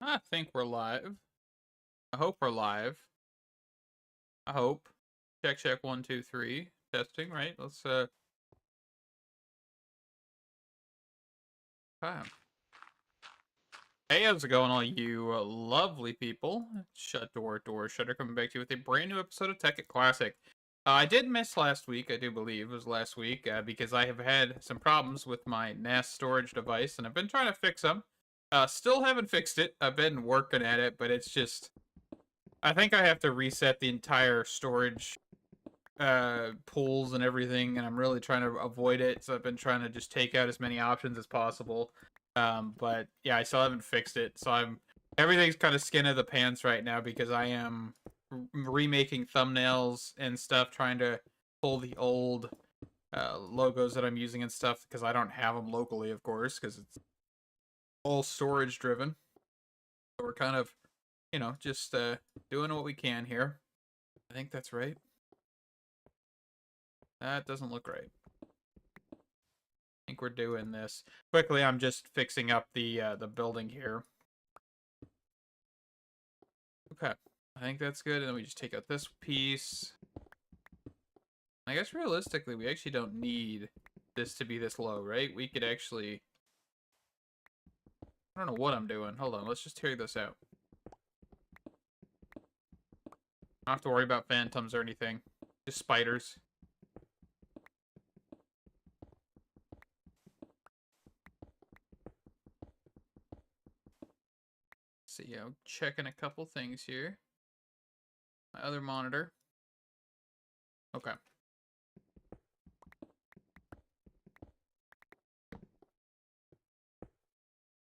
I think we're live. I hope we're live. I hope. Check, check, 1, 2, 3. Testing, right? Let's, ah. Hey, how's it going, all you lovely people? Door, Shutter coming back to you with a brand new episode of Tekkit Classic. I did miss last week, I do believe it was last week, because I have had some problems with my NAS storage device, and I've been trying to fix them. Still haven't fixed it. I've been working at it, but it's just... I think I have to reset the entire storage pools and everything, and I'm really trying to avoid it, so I've been trying to just take out as many options as possible. But yeah, I still haven't fixed it, so everything's kind of skin of the pants right now because I am remaking thumbnails and stuff, trying to pull the old logos that I'm using and stuff because I don't have them locally, of course, because it's all storage driven. So we're kind of, just doing what we can here. I think that's right. That doesn't look right. I think we're doing this. Quickly, I'm just fixing up the building here. Okay. I think that's good. And then we just take out this piece. I guess realistically, we actually don't need this to be this low, right? We could actually... I don't know what I'm doing. Hold on. Let's just tear this out. I don't have to worry about phantoms or anything. Just spiders. See, yeah, I'm checking a couple things here. My other monitor. Okay.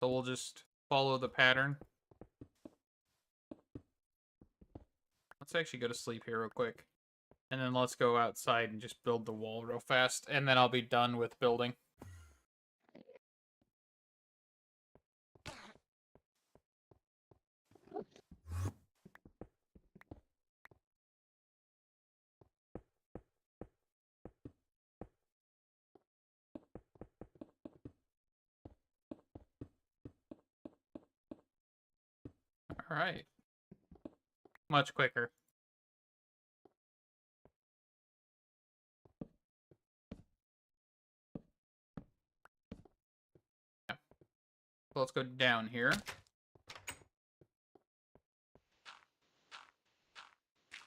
So we'll just follow the pattern. Let's actually go to sleep here real quick. And then let's go outside and just build the wall real fast. And then I'll be done with building. Alright. Much quicker. Yeah. So let's go down here.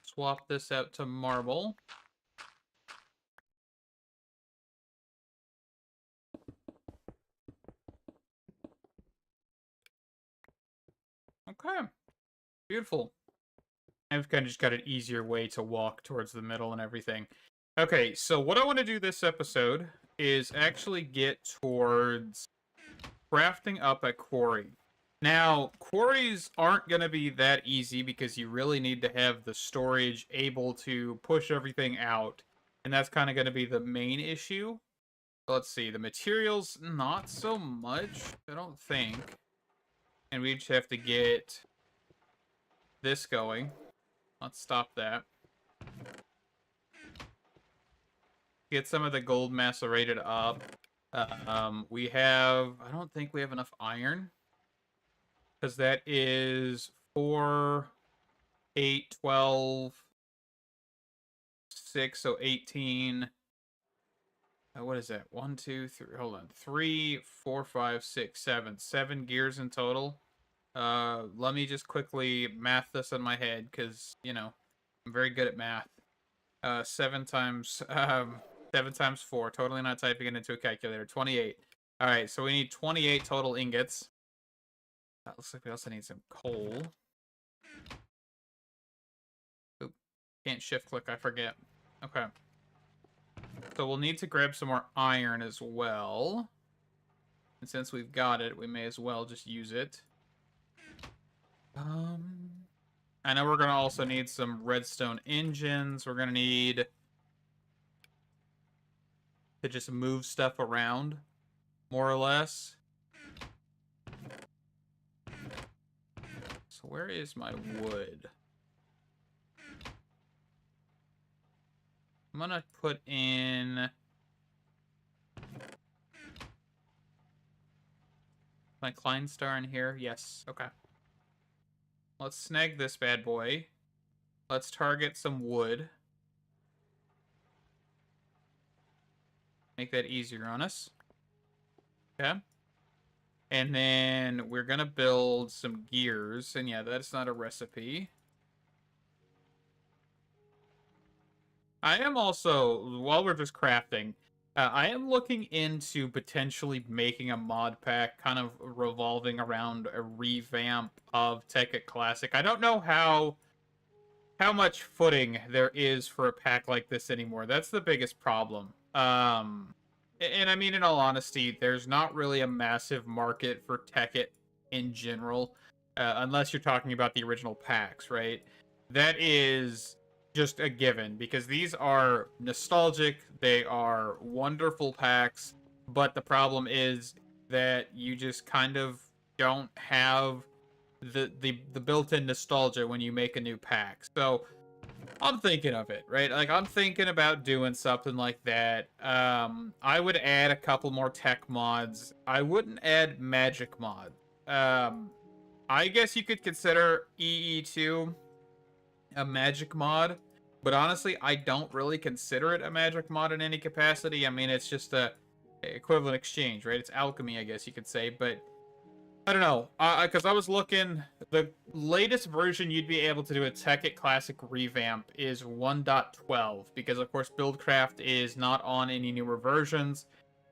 Swap this out to marble. Okay. Beautiful. I've kind of just got an easier way to walk towards the middle and everything. Okay, so what I want to do this episode is actually get towards crafting up a quarry. Now, quarries aren't going to be that easy because you really need to have the storage able to push everything out. And that's kind of going to be the main issue. Let's see, the materials, not so much, I don't think. And we just have to get this going. Let's stop that. Get some of the gold macerated up. We have... I don't think we have enough iron. Because that is 4, 8, 12, 6, so 18. What is that? 1, 2, 3. Hold on. 3, 4, 5, 6, 7. 7 gears in total. Let me just quickly math this in my head, because, I'm very good at math. 7 times 4. Totally not typing it into a calculator. 28. Alright, so we need 28 total ingots. That looks like we also need some coal. Oop. Can't shift click, I forget. Okay. So we'll need to grab some more iron as well. And since we've got it, we may as well just use it. I know we're going to also need some redstone engines. We're going to need to just move stuff around, more or less. So where is my wood? I'm going to put in my Klein star in here. Yes. Okay. Let's snag this bad boy. Let's target some wood. Make that easier on us. Okay. And then we're gonna build some gears. And yeah, that's not a recipe. I am also, while we're just crafting, I am looking into potentially making a mod pack kind of revolving around a revamp of Tekkit Classic. I don't know how much footing there is for a pack like this anymore. That's the biggest problem. And I mean, in all honesty, there's not really a massive market for Tekkit in general, unless you're talking about the original packs, right? That is just a given because these are nostalgic, they are wonderful packs, but the problem is that you just kind of don't have the built-in nostalgia when you make a new pack. So I'm thinking of it, right? Like, I'm thinking about doing something like that. I would add a couple more tech mods. I wouldn't add magic mod. I guess you could consider EE2 a magic mod, but honestly, I don't really consider it a magic mod in any capacity. I mean, it's just a equivalent exchange, right? It's alchemy, I guess you could say, but I don't know, because I was looking, the latest version you'd be able to do a Tekkit Classic revamp is 1.12, because of course Buildcraft is not on any newer versions,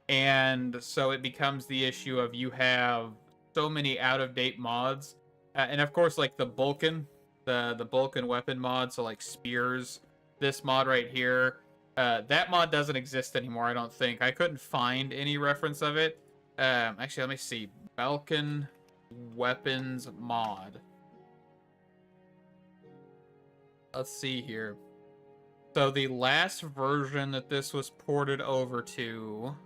and so it becomes the issue of you have so many out-of-date mods, and of course like the Vulcan weapon mod, so like spears, this mod right here, that mod doesn't exist anymore, I don't think. I couldn't find any reference of it. Actually, let me see. Vulcan weapons mod. Let's see here. So the last version that this was ported over to...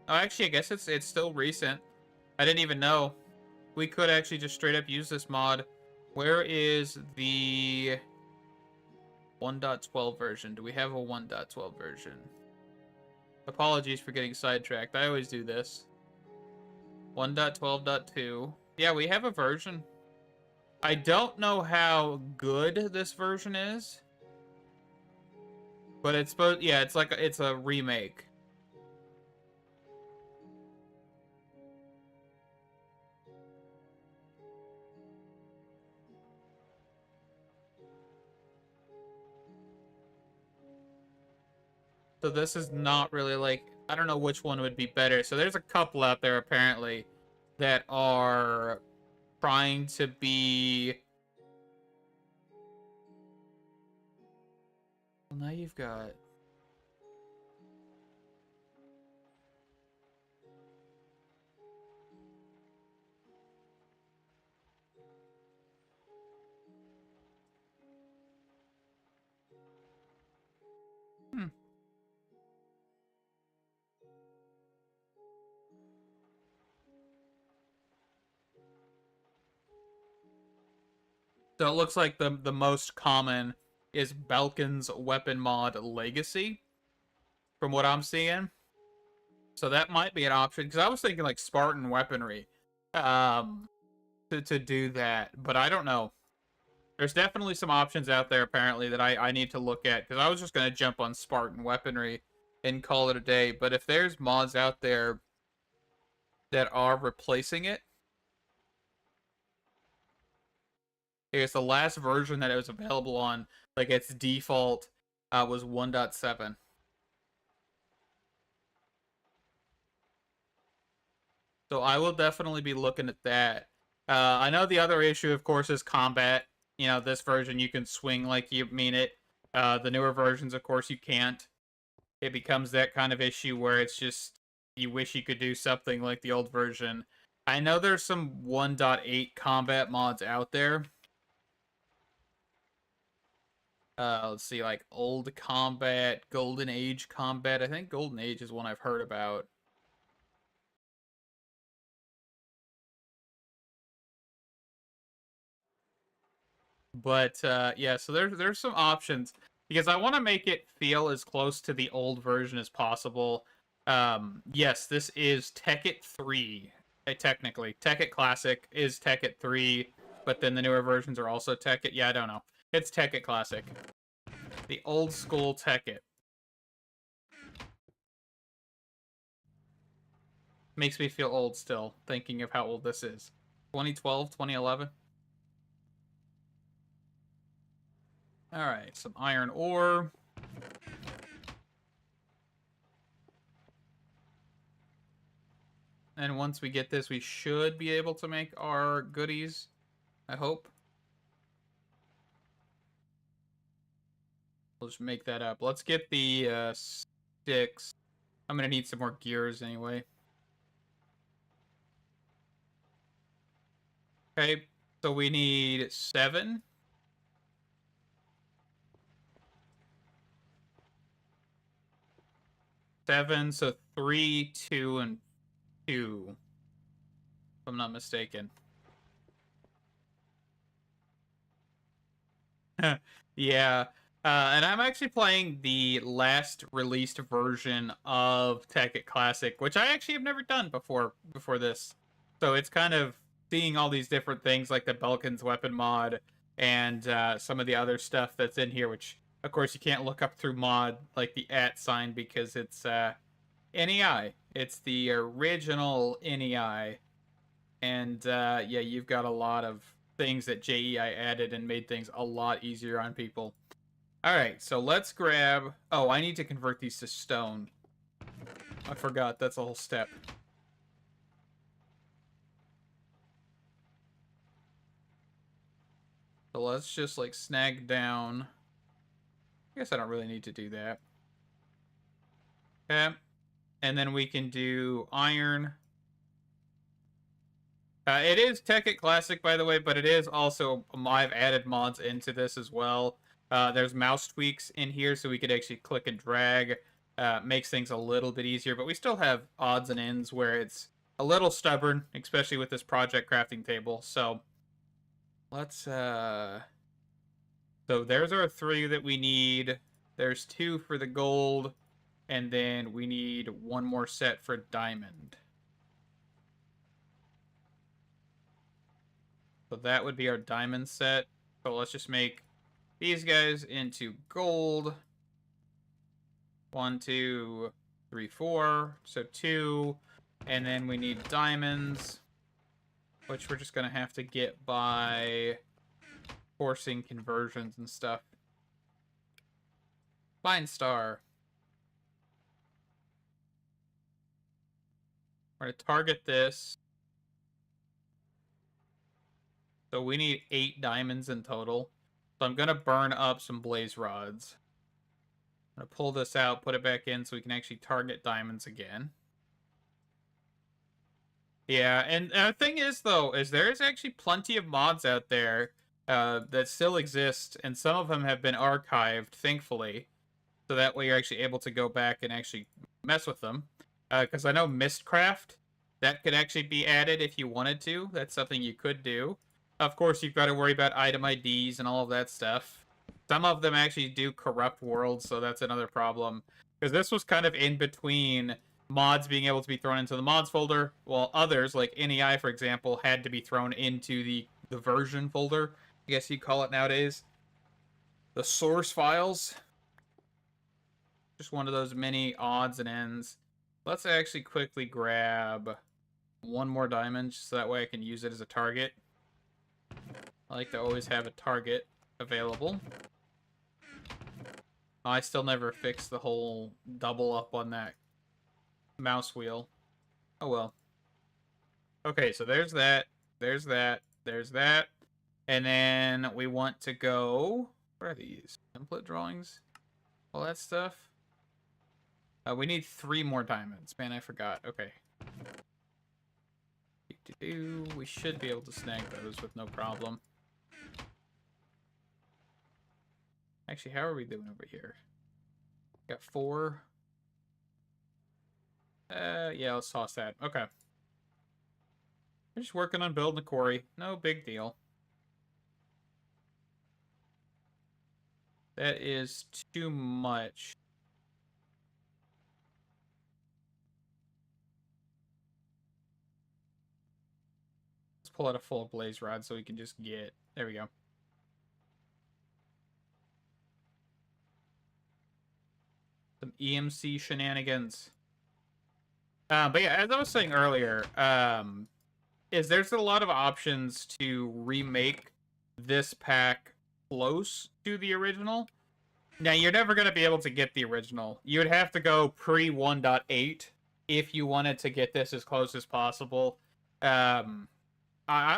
Oh, actually, I guess it's still recent. I didn't even know. We could actually just straight up use this mod. Where is the 1.12 version? Do we have a 1.12 version? Apologies for getting sidetracked. I always do this. 1.12.2. Yeah, we have a version. I don't know how good this version is, but it's supposed, yeah, it's a remake. So this is not really like, I don't know which one would be better. So there's a couple out there apparently that are trying to be... Well, now you've got... Hmm. So it looks like the most common is Balkan's weapon mod Legacy, from what I'm seeing. So that might be an option, because I was thinking like Spartan weaponry to do that, but I don't know. There's definitely some options out there apparently that I need to look at, because I was just going to jump on Spartan weaponry and call it a day. But if there's mods out there that are replacing it, here's the last version that it was available on, like its default was 1.7. So I will definitely be looking at that. I know the other issue, of course, is combat. You know, this version you can swing like you mean it. The newer versions, of course, you can't. It becomes that kind of issue where it's just, you wish you could do something like the old version. I know there's some 1.8 combat mods out there. Let's see, like old combat, golden age combat. I think golden age is one I've heard about. But yeah, so there's some options because I want to make it feel as close to the old version as possible. Yes, this is Tekkit 3. Technically, Tekkit Classic is Tekkit 3. but then the newer versions are also Tekkit. Yeah, I don't know. It's Tekkit Classic. The old school Tekkit. Makes me feel old still, thinking of how old this is. 2012, 2011. Alright, some iron ore. And once we get this, we should be able to make our goodies. I hope. We'll just make that up. Let's get the sticks. I'm gonna need some more gears anyway. Okay, so we need 7. 7, so 3, 2, and 2. If I'm not mistaken. Yeah. And I'm actually playing the last released version of Tekkit Classic, which I actually have never done before this. So it's kind of seeing all these different things like the Belkin's weapon mod and some of the other stuff that's in here, which of course you can't look up through mod like the @ sign because it's NEI. It's the original NEI. And yeah, you've got a lot of things that JEI added and made things a lot easier on people. All right, so let's grab... Oh, I need to convert these to stone. I forgot, that's a whole step. So let's just, like, snag down... I guess I don't really need to do that. Okay. And then we can do iron. It is Tekkit Classic, by the way, but it is also... I've added mods into this as well. There's mouse tweaks in here, so we could actually click and drag. Makes things a little bit easier, but we still have odds and ends where it's a little stubborn, especially with this project crafting table. So let's... So there's our 3 that we need. There's 2 for the gold, and then we need 1 more set for diamond. So that would be our diamond set. So let's just make these guys into gold. 1, 2, 3, 4. So 2. And then we need diamonds, which we're just going to have to get by forcing conversions and stuff. Fine star. We're going to target this. So we need 8 diamonds in total. So I'm going to burn up some blaze rods. I'm going to pull this out, put it back in so we can actually target diamonds again. Yeah, and the thing is, though, is there's actually plenty of mods out there that still exist, and some of them have been archived, thankfully. So that way you're actually able to go back and actually mess with them. Because I know Mistcraft, that could actually be added if you wanted to. That's something you could do. Of course, you've got to worry about item IDs and all of that stuff. Some of them actually do corrupt worlds, so that's another problem. Because this was kind of in between mods being able to be thrown into the mods folder, while others, like NEI, for example, had to be thrown into the version folder, I guess you'd call it nowadays. The source files. Just one of those mini odds and ends. Let's actually quickly grab 1 more diamond, so that way I can use it as a target. I like to always have a target available. I still never fixed the whole double up on that mouse wheel. Oh well. Okay, so there's that. There's that. There's that. And then we want to go... What are these? Template drawings? All that stuff? We need 3 more diamonds. Man, I forgot. Okay. We should be able to snag those with no problem. Actually, how are we doing over here? Got 4. Yeah, let's toss that. Okay. We're just working on building a quarry. No big deal. That is too much. pull out a full blaze rod so we can just get... There we go. Some EMC shenanigans. But yeah, as I was saying earlier, there's a lot of options to remake this pack close to the original. Now, you're never going to be able to get the original. You would have to go pre 1.8 if you wanted to get this as close as possible. I'm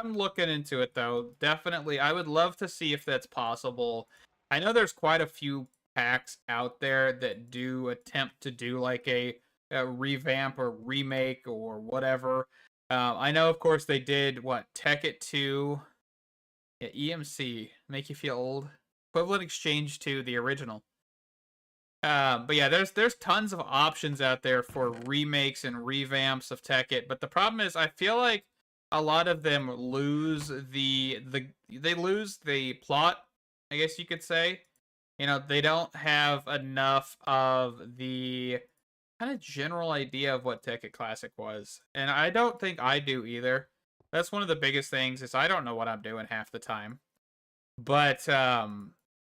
looking into it, though. Definitely, I would love to see if that's possible. I know there's quite a few packs out there that do attempt to do like a revamp or remake or whatever. I know, of course, they did, Tekkit 2. Yeah, EMC. Make you feel old. Equivalent exchange to the original. But yeah, there's tons of options out there for remakes and revamps of Tekkit. But the problem is, I feel like a lot of them lose they lose the plot, I guess you could say. You know, they don't have enough of the kind of general idea of what Tekkit Classic was. And I don't think I do either. That's one of the biggest things, is I don't know what I'm doing half the time. But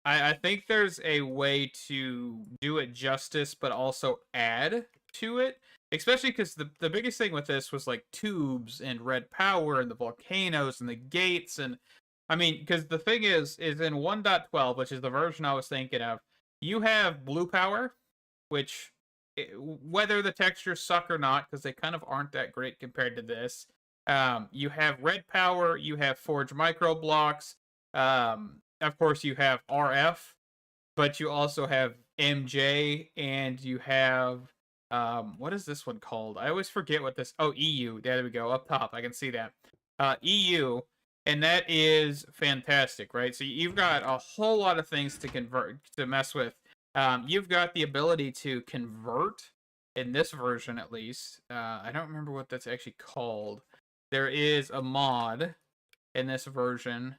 I think there's a way to do it justice, but also add to it. Especially because the biggest thing with this was like tubes and red power and the volcanoes and the gates. And I mean, because the thing is in 1.12, which is the version I was thinking of, you have blue power, which, whether the textures suck or not, because they kind of aren't that great compared to this. You have red power, you have forge micro blocks, of course you have RF, but you also have MJ, and you have, what is this one called? I always forget what this, EU, there we go, up top, I can see that. EU, and that is fantastic, right? So you've got a whole lot of things to mess with. You've got the ability to convert, in this version at least. I don't remember what that's actually called. There is a mod in this version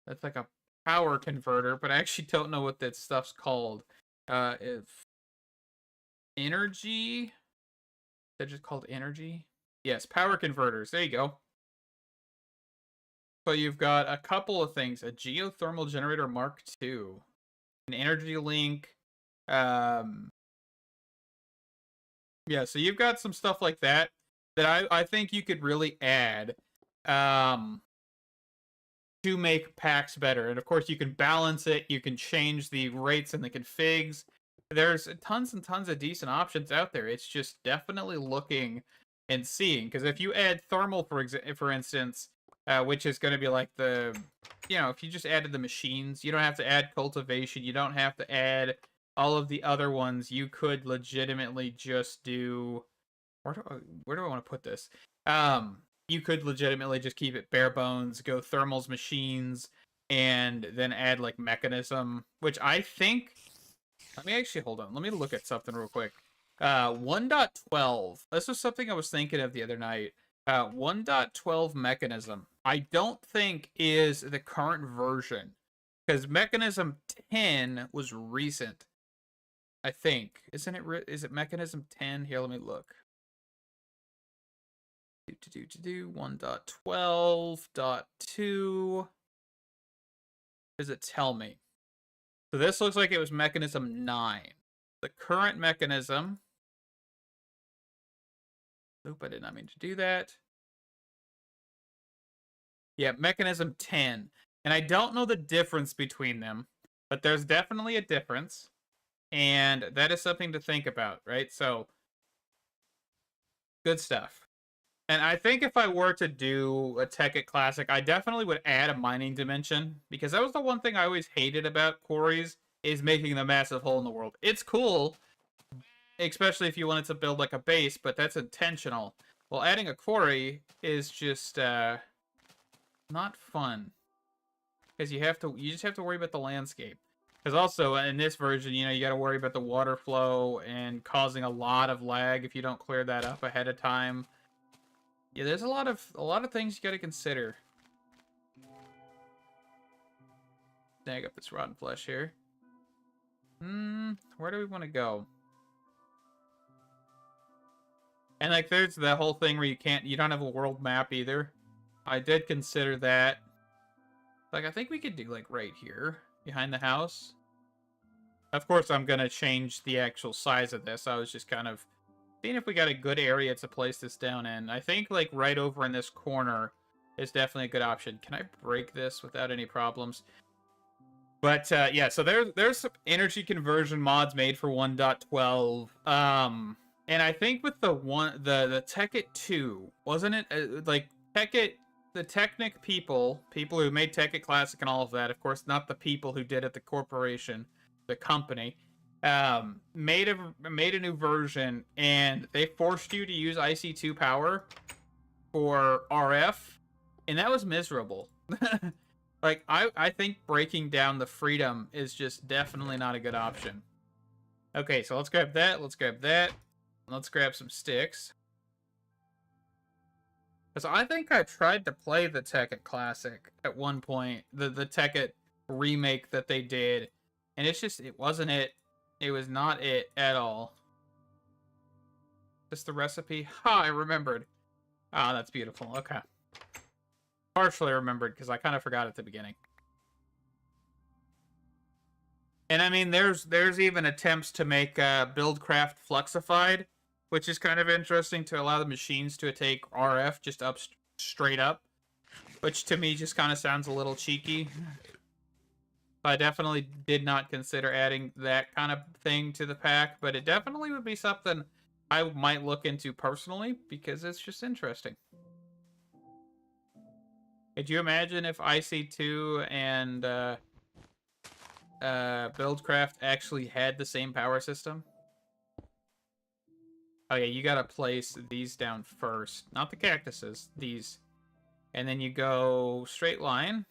that's like a power converter, but I actually don't know what that stuff's called. If energy? They're just called energy? Yes, power converters. There you go. So you've got a couple of things. A geothermal generator Mark II. An energy link. Yeah, so you've got some stuff like that I think you could really add to make packs better. And of course, you can balance it. You can change the rates and the configs. There's tons and tons of decent options out there. It's just definitely looking and seeing. Because if you add thermal, for instance, which is going to be like if you just added the machines, you don't have to add cultivation. You don't have to add all of the other ones. You could legitimately just do... Where do I want to put this? You could legitimately just keep it bare bones, go thermals, machines, and then add like mechanism, which I think... Let me actually, hold on. Let me look at something real quick. 1.12. This was something I was thinking of the other night. 1.12 mechanism, I don't think is the current version, because mechanism 10 was recent. I think. Isn't it? Is it mechanism 10? Here, let me look. 1.12.2. Does it tell me? So this looks like it was mechanism 9. The current mechanism... Oop, I did not mean to do that. Yeah, mechanism 10. And I don't know the difference between them, but there's definitely a difference. And that is something to think about, right? So, good stuff. And I think if I were to do a Tekkit Classic, I definitely would add a mining dimension, because that was the one thing I always hated about quarries, is making the massive hole in the world. It's cool, especially if you wanted to build like a base, but that's intentional. Well, adding a quarry is just not fun, because you just have to worry about the landscape. Because also in this version, you got to worry about the water flow and causing a lot of lag if you don't clear that up ahead of time. Yeah, there's a lot of things you got to consider. Snag up this rotten flesh here. Where do we want to go? And like, there's the whole thing where you don't have a world map either. I did consider that. Like, I think we could do, like, right here, behind the house. Of course, I'm gonna change the actual size of this. I was just kind of seeing if we got a good area to place this down in. I think, like, right over in this corner is definitely a good option. Can I break this without any problems? But, yeah, so there's some energy conversion mods made for 1.12. And I think with the Tekkit 2, wasn't it? Like, Tekkit, the Technic people who made Tekkit Classic and all of that, of course, not the people who did it, the corporation, the company, made a new version, and they forced you to use IC2 power for RF, and that was miserable. Like, I think breaking down the freedom is just definitely not a good option. Okay, so let's grab that, let's grab that. Let's grab some sticks. Because I think I tried to play the Tekkit Classic at one point. The Tekkit remake that they did. And it's just, it wasn't it. It was not it at all. Just the recipe. Ha, I remembered. Ah, that's beautiful. Okay. Partially remembered because I kind of forgot at the beginning. And I mean, there's even attempts to make Buildcraft fluxified, which is kind of interesting, to allow the machines to take RF just up straight up, which to me just kind of sounds a little cheeky. I definitely did not consider adding that kind of thing to the pack, but it definitely would be something I might look into personally because it's just interesting. Could you imagine if IC2 and Buildcraft actually had the same power system? Oh yeah, you gotta place these down first. Not the cactuses, these. And then you go straight line.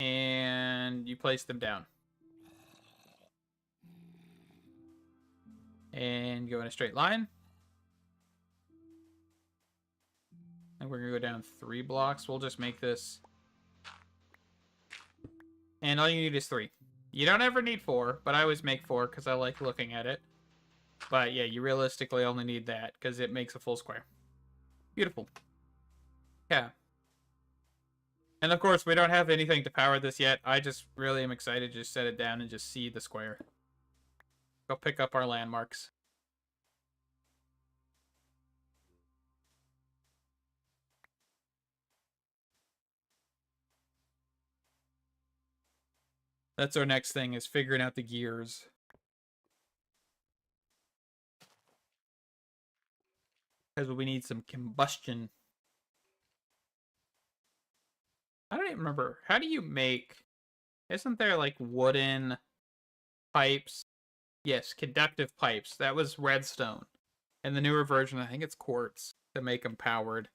And you place them down. And go in a straight line. And we're gonna go down 3 blocks. We'll just make this. And all you need is 3. You don't ever need 4, but I always make 4 because I like looking at it. But yeah, you realistically only need that because it makes a full square. Beautiful. Yeah. And of course, we don't have anything to power this yet. I just really am excited to just set it down and just see the square. Go pick up our landmarks. That's our next thing, is figuring out the gears. Because we need some combustion. I don't even remember. How do you make... Isn't there, like, wooden pipes? Yes, conductive pipes. That was redstone. In the newer version, I think it's quartz to make them powered.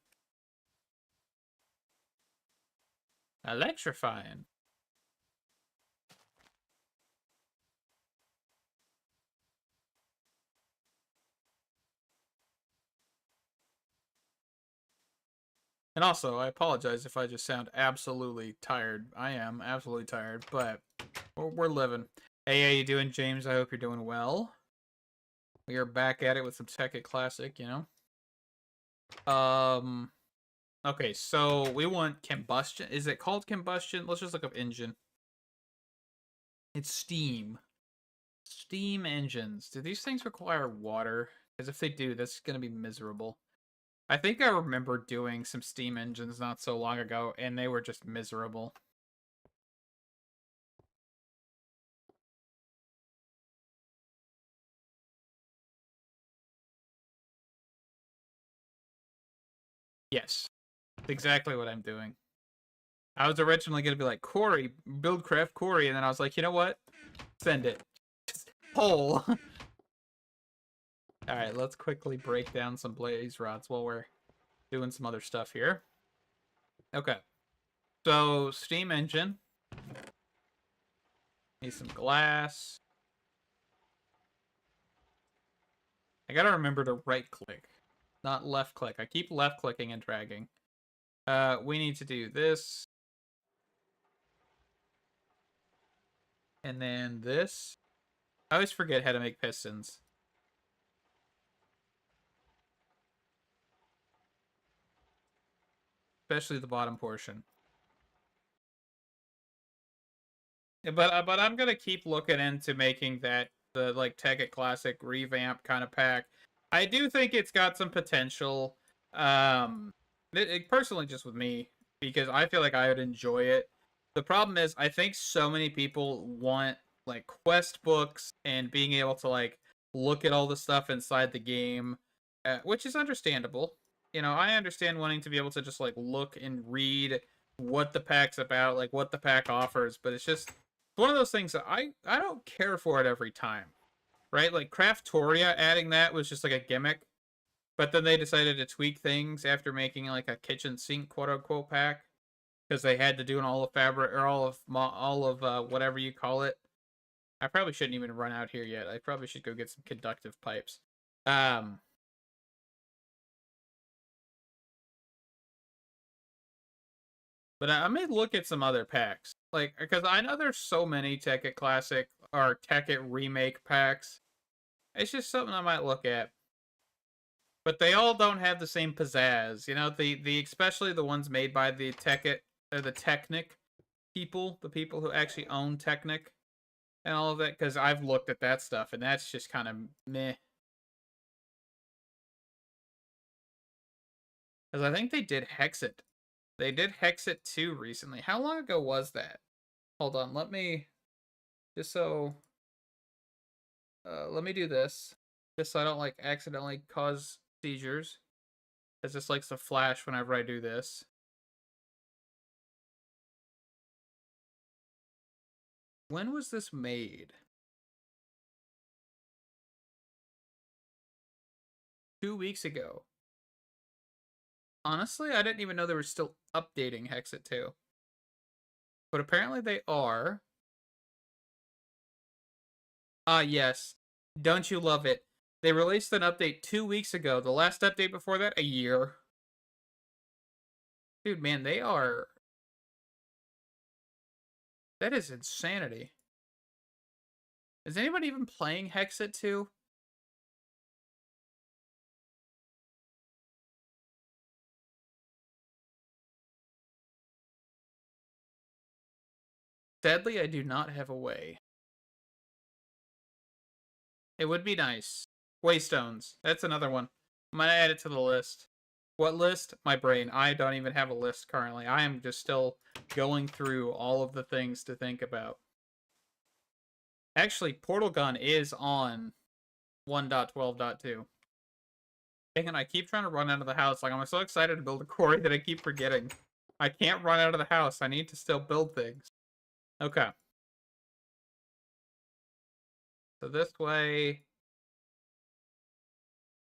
Electrifying. And also, I apologize if I just sound absolutely tired. I am absolutely tired, but we're living. Hey, how you doing, James? I hope you're doing well. We are back at it with some Tekkit Classic, you know? Okay, so we want combustion. Is it called combustion? Let's just look up engine. It's steam. Steam engines. Do these things require water? Because if they do, that's going to be miserable. I think I remember doing some steam engines not so long ago, and they were just miserable. Yes, that's exactly what I'm doing. I was originally going to be like, Quarry, Buildcraft Quarry, and then I was like, you know what? Send it. Just pull. Alright, let's quickly break down some blaze rods while we're doing some other stuff here. Okay. So, steam engine. Need some glass. I gotta remember to right click, not left click. I keep left clicking and dragging. We need to do this. And then this. I always forget how to make pistons. especially the bottom portion. But I'm gonna keep looking into making that the like Tekkit Classic revamp kind of pack. I do think it's got some potential. Personally, just with me, because I feel like I would enjoy it. The problem is, I think so many people want like quest books and being able to like look at all the stuff inside the game, which is understandable. You know, I understand wanting to be able to just like look and read what the pack's about, like what the pack offers, but it's just one of those things that I don't care for it every time, right? Like Craftoria adding that was just like a gimmick, but then they decided to tweak things after making like a kitchen sink quote unquote pack because they had to do an all of fabric or all of whatever you call it. I probably shouldn't even run out here yet. I probably should go get some conductive pipes. Um, but I may look at some other packs, like because I know there's so many Tekkit Classic or Tekkit Remake packs. It's just something I might look at. But they all don't have the same pizzazz. You know, the especially the ones made by the Tekkit or the Technic people, the people who actually own Technic and all of that, because I've looked at that stuff and that's just kind of meh. Because I think they did Hexit. They did Hexit 2 recently. How long ago was that? Hold on, let me just so let me do this. Just so I don't like accidentally cause seizures. It just likes to flash whenever I do this. When was this made? 2 weeks ago. Honestly, I didn't even know they were still updating Hexit 2. But apparently they are. Ah, yes. Don't you love it? They released an update 2 weeks ago. The last update before that, a year. Dude, man, they are... That is insanity. Is anybody even playing Hexit 2? Sadly, I do not have a way. It would be nice. Waystones. That's another one. I'm gonna add it to the list. What list? My brain. I don't even have a list currently. I am just still going through all of the things to think about. Actually, Portal Gun is on 1.12.2. And I keep trying to run out of the house. Like, I'm so excited to build a quarry that I keep forgetting. I can't run out of the house. I need to still build things. Okay. So this way...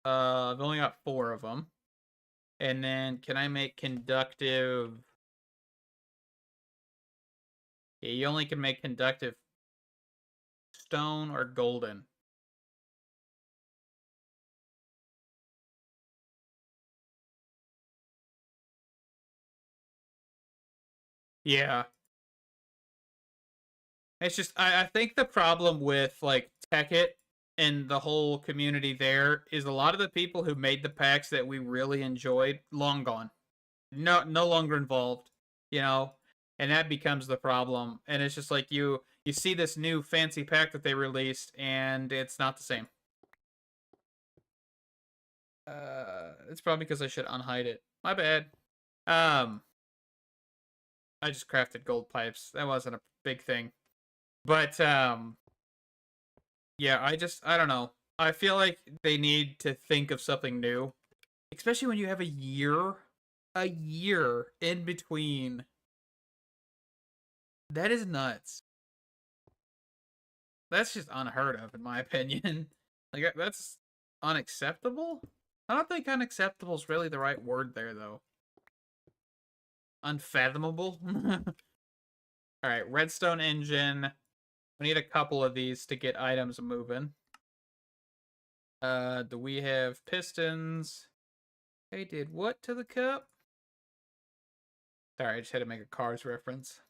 I've only got 4 of them. And then, can I make conductive... Yeah, you only can make conductive stone or golden. Yeah. It's just, I think the problem with, like, Tekkit and the whole community there is a lot of the people who made the packs that we really enjoyed, long gone. No longer involved, you know? And that becomes the problem. And it's just like you see this new fancy pack that they released, and it's not the same. It's probably because I should unhide it. My bad. Um, I just crafted gold pipes. That wasn't a big thing. But, yeah, I don't know. I feel like they need to think of something new. Especially when you have a year in between. That is nuts. That's just unheard of, in my opinion. Like, that's unacceptable? I don't think unacceptable is really the right word there, though. Unfathomable? Alright, redstone engine. We need a couple of these to get items moving. Do we have pistons? They did what to the cup? Sorry, I just had to make a Cars reference.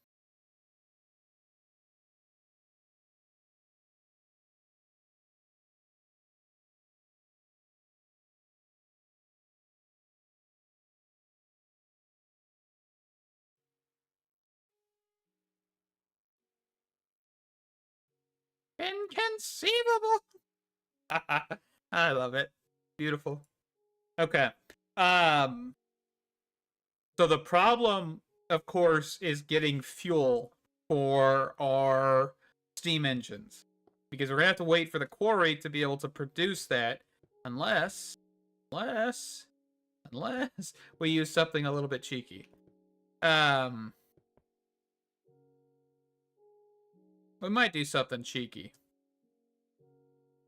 Inconceivable. I love it. Beautiful. Okay. Um. So the problem, of course, is getting fuel for our steam engines, because we're gonna have to wait for the quarry to be able to produce that, unless, unless, unless we use something a little bit cheeky. Um. We might do something cheeky.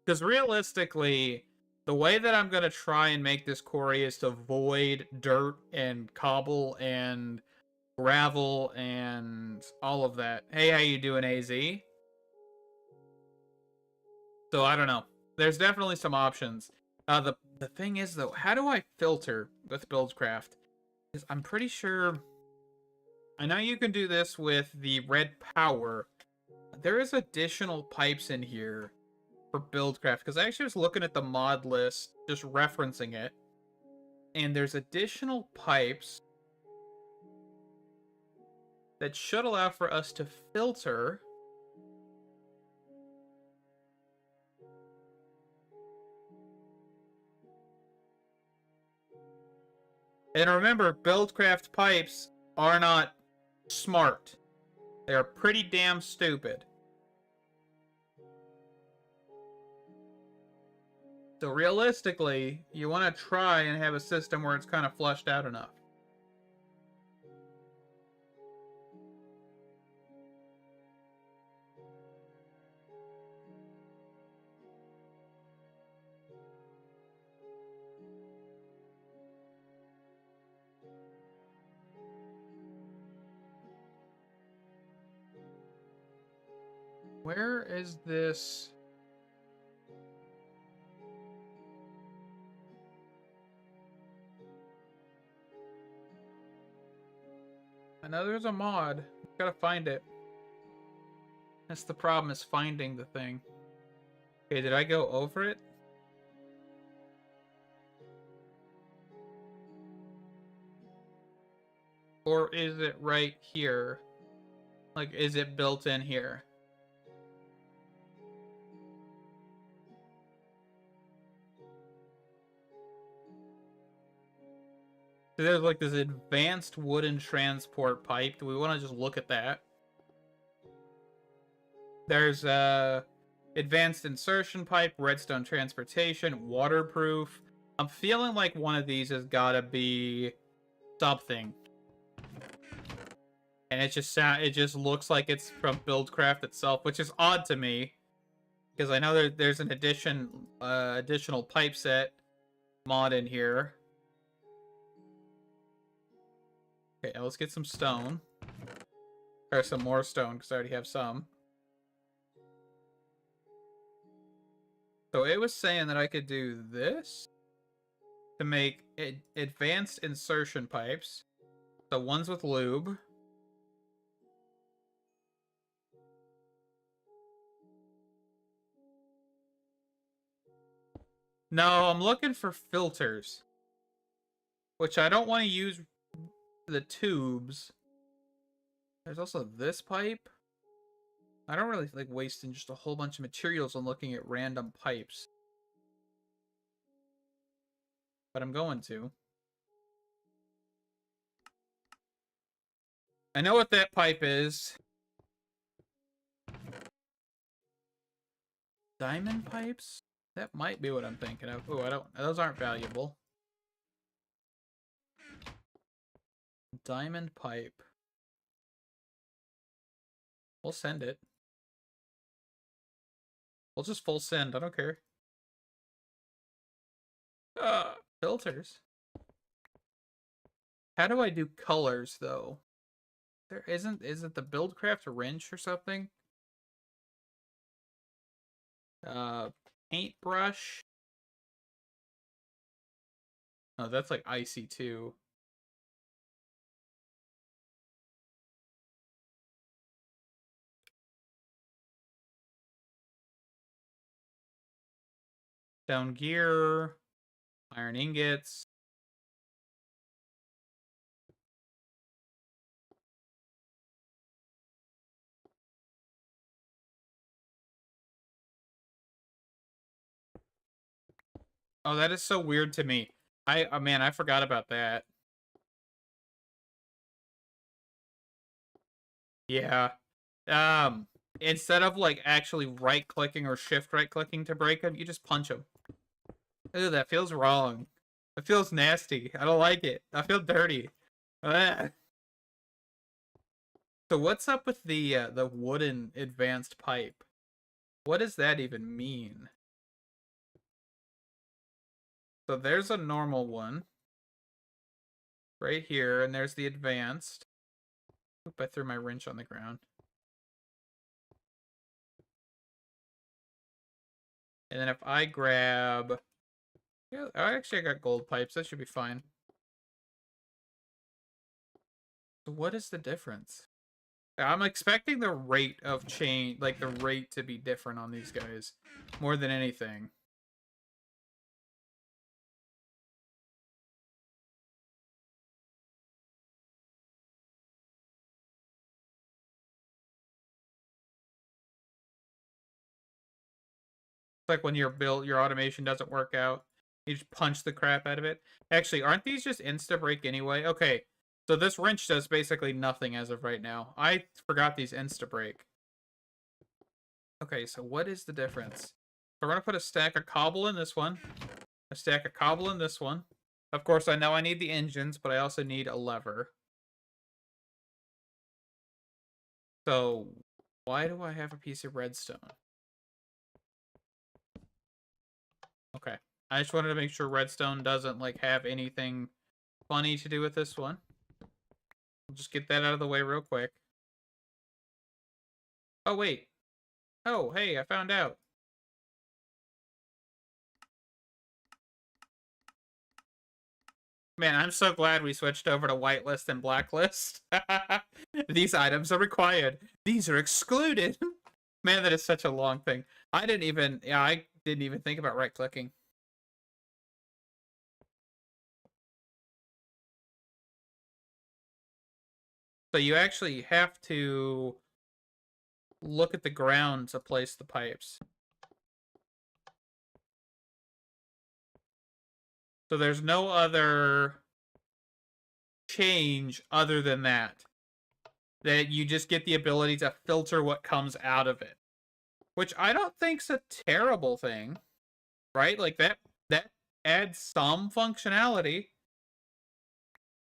Because realistically, the way that I'm going to try and make this quarry is to avoid dirt and cobble and gravel and all of that. Hey, how you doing, AZ? So I don't know. There's definitely some options. The thing is, though, how do I filter with Buildcraft? Because I'm pretty sure... I know you can do this with the red power. There is additional pipes in here for Buildcraft, because I actually was looking at the mod list, just referencing it, and there's additional pipes that should allow for us to filter. And remember, Buildcraft pipes are not smart. They are pretty damn stupid. So realistically, you want to try and have a system where it's kind of flushed out enough. Where is this? I know there's a mod. Gotta find it. That's the problem, is finding the thing. Okay, did I go over it? Or is it right here? Like, is it built in here? So there's like this advanced wooden transport pipe. Do we want to just look at that? There's advanced insertion pipe, redstone transportation, waterproof. I'm feeling like one of these has got to be something. And it just looks like it's from Buildcraft itself, which is odd to me, because I know there's an additional pipe set mod in here. Okay, let's get some stone. Or some more stone, because I already have some. So it was saying that I could do this to make advanced insertion pipes. The ones with lube. No, I'm looking for filters. Which I don't want to use the tubes. There's also this pipe. I don't really like wasting just a whole bunch of materials on looking at random pipes. But I'm going to. I know what that pipe is. Diamond pipes? That might be what I'm thinking of. Oh, I don't... Those aren't valuable. Diamond pipe. We'll send it. We'll just full send. I don't care. Filters. How do I do colors, though? There isn't... Is it the Buildcraft wrench or something? Paintbrush. Oh, that's like icy too. Down gear. Iron ingots. Oh, that is so weird to me. Man, I forgot about that. Yeah. Um, Instead of like actually right clicking or shift right clicking to break them, you just punch them. Ew, that feels wrong. It feels nasty. I don't like it. I feel dirty. Ah. So what's up with the wooden advanced pipe? What does that even mean? So there's a normal one right here, and there's the advanced. Oop, I threw my wrench on the ground. And then if I grab... Yeah, I got gold pipes. That should be fine. So what is the difference? I'm expecting the rate of change, like the rate to be different on these guys, more than anything. It's like when your automation doesn't work out, you just punch the crap out of it. Actually, aren't these just insta break anyway? Okay, so this wrench does basically nothing as of right now. I forgot these insta break. Okay, so what is the difference? So we're gonna put a stack of cobble in this one, a stack of cobble in this one. Of course, I know I need the engines, but I also need a lever. So why do I have a piece of redstone? Okay. I just wanted to make sure redstone doesn't like have anything funny to do with this one. We'll just get that out of the way real quick. Oh, wait. Oh, hey, I found out. Man, I'm so glad we switched over to whitelist and blacklist. These items are required. These are excluded. Man, that is such a long thing. I didn't even think about right-clicking. So you actually have to look at the ground to place the pipes. So there's no other change other than that. That you just get the ability to filter what comes out of it. Which I don't think's a terrible thing. Right? Like that adds some functionality.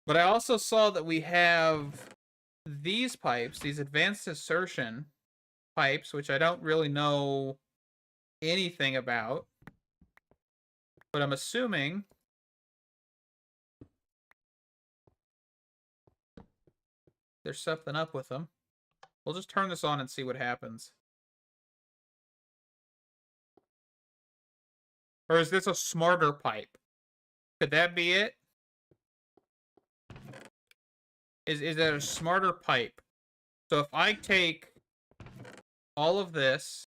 But I also saw that we have these pipes, these advanced insertion pipes, which I don't really know anything about. But I'm assuming there's something up with them. We'll just turn this on and see what happens. Or is this a smarter pipe? Could that be it? Is that a smarter pipe? So if I take all of this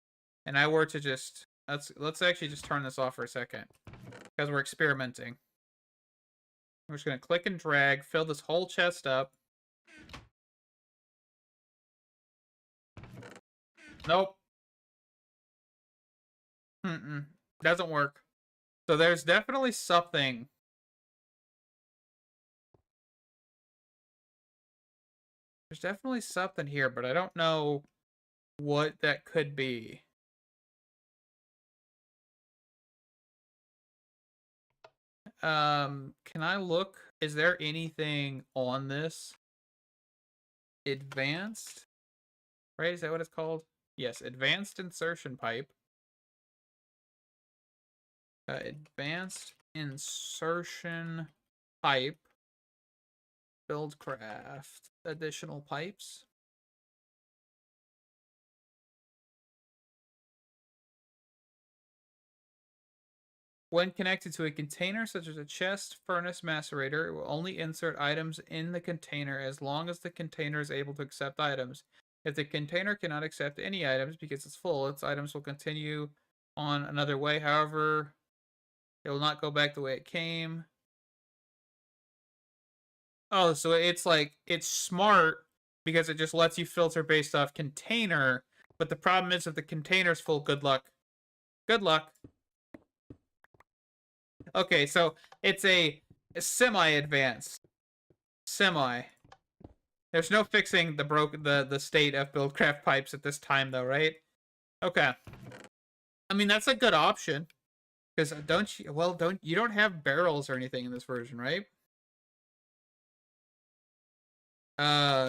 and I were to just let's actually just turn this off for a second because we're experimenting. We're just gonna click and drag, fill this whole chest up. Nope. Doesn't work. So there's definitely something. There's definitely something here, but I don't know what that could be. Can I look? Is there anything on this? Advanced? Right? Is that what it's called? Yes, advanced insertion pipe. Advanced insertion pipe. Buildcraft. Additional pipes. When connected to a container such as a chest, furnace, macerator, it will only insert items in the container as long as the container is able to accept items. If the container cannot accept any items because it's full, its items will continue on another way. However, it will not go back the way it came. Oh, so it's like, it's smart because it just lets you filter based off container. But the problem is if the container's full, good luck. Good luck. Okay, so it's a semi-advanced. Semi. There's no fixing the state of Buildcraft pipes at this time, though, right? Okay. I mean, that's a good option. Because don't you... Well, you don't have barrels or anything in this version, right?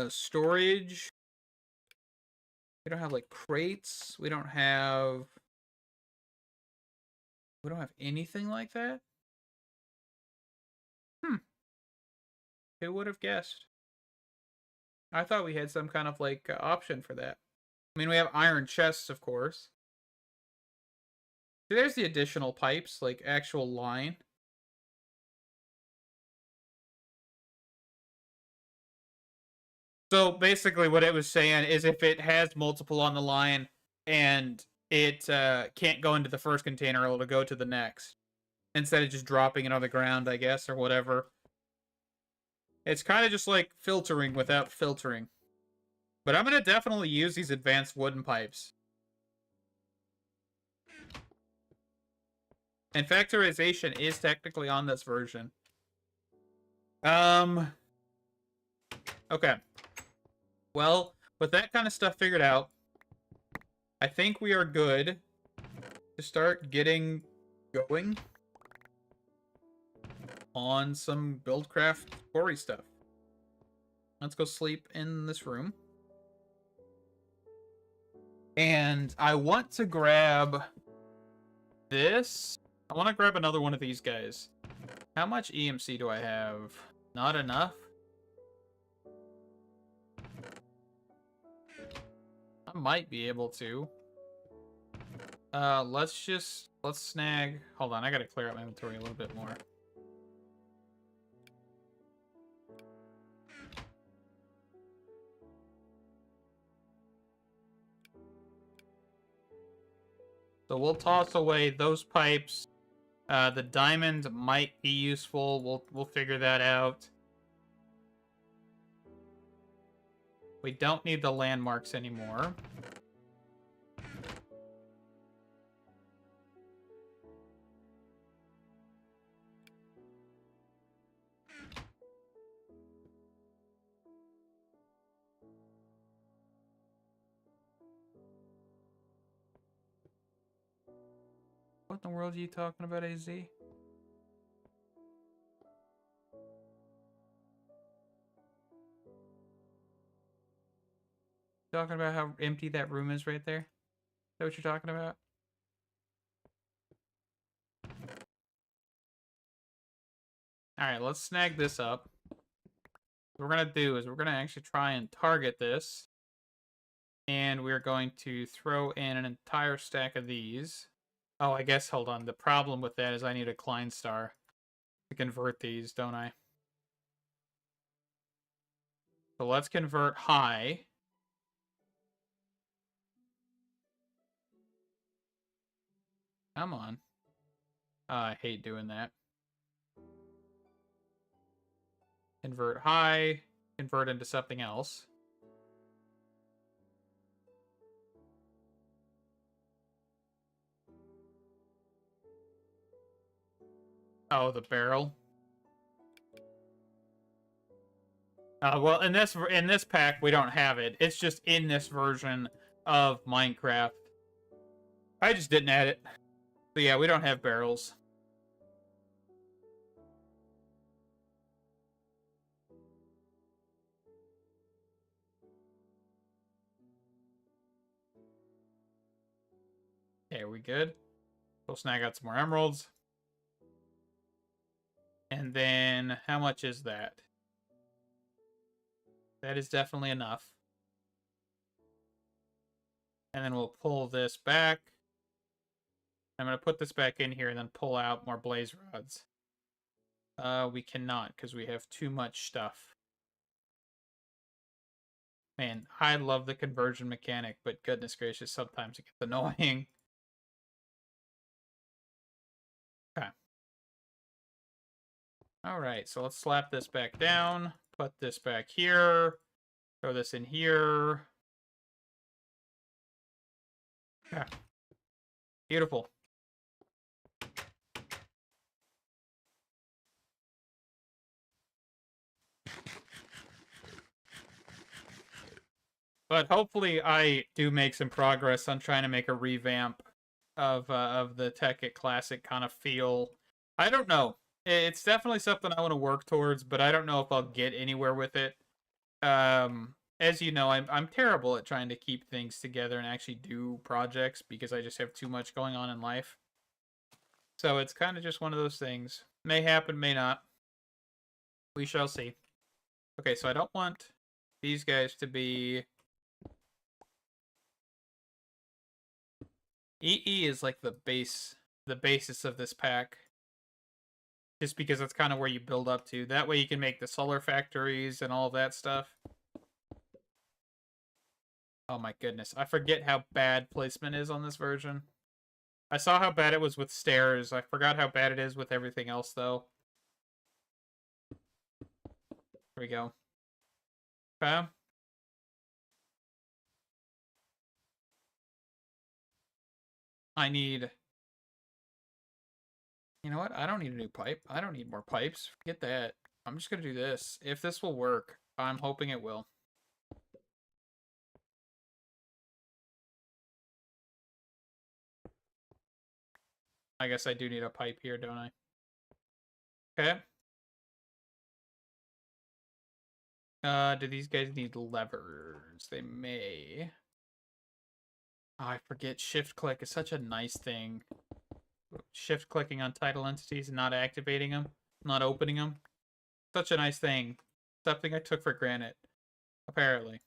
Storage. We don't have, like, crates. We don't have anything like that? Hmm. Who would have guessed? I thought we had some kind of, like, option for that. I mean, we have iron chests, of course. There's the additional pipes, like, actual line. So, basically, what it was saying is if it has multiple on the line and it can't go into the first container, it'll go to the next. Instead of just dropping it on the ground, I guess, or whatever. It's kind of just like filtering without filtering. But I'm going to definitely use these advanced wooden pipes. And factorization is technically on this version. Okay. Well, with that kind of stuff figured out, I think we are good to start getting going on some Buildcraft Quarry stuff. Let's go sleep in this room. And I want to grab this. I want to grab another one of these guys. How much EMC do I have? Not enough? I might be able to. Let's snag... Hold on, I gotta clear out my inventory a little bit more. So we'll toss away those pipes. The diamond might be useful. We'll figure that out. We don't need the landmarks anymore. What in the world are you talking about, AZ? Talking about how empty that room is right there? Is that what you're talking about? Alright, let's snag this up. What we're going to do is we're going to actually try and target this. And we're going to throw in an entire stack of these. Oh, I guess, hold on. The problem with that is I need a Klein star to convert these, don't I? So let's convert high. Come on. I hate doing that. Convert high. Convert into something else. Oh, the barrel. Well, in this pack, we don't have it. It's just in this version of Minecraft. I just didn't add it. But yeah, we don't have barrels. Okay, are we good? We'll snag out some more emeralds. And then, how much is that? That is definitely enough. And then we'll pull this back. I'm going to put this back in here and then pull out more blaze rods. We cannot because we have too much stuff. Man, I love the conversion mechanic, but goodness gracious, sometimes it gets annoying. Okay. Alright, so let's slap this back down. Put this back here. Throw this in here. Yeah. Beautiful. But hopefully I do make some progress on trying to make a revamp of the Tekkit Classic kind of feel. I don't know. It's definitely something I want to work towards, but I don't know if I'll get anywhere with it. As you know, I'm terrible at trying to keep things together and actually do projects because I just have too much going on in life. So it's kind of just one of those things. May happen, may not. We shall see. Okay, so I don't want these guys to be... EE is like the basis of this pack. Just because that's kind of where you build up to. That way you can make the solar factories and all of that stuff. Oh my goodness. I forget how bad placement is on this version. I saw how bad it was with stairs. I forgot how bad it is with everything else, though. Here we go. Okay. I need... You know what? I don't need a new pipe. I don't need more pipes. Forget that. I'm just going to do this. If this will work, I'm hoping it will. I guess I do need a pipe here, don't I? Okay. Do these guys need levers? They may. Oh, I forget shift click is such a nice thing. Shift clicking on title entities and not activating them, not opening them. Such a nice thing. Something I took for granted, apparently.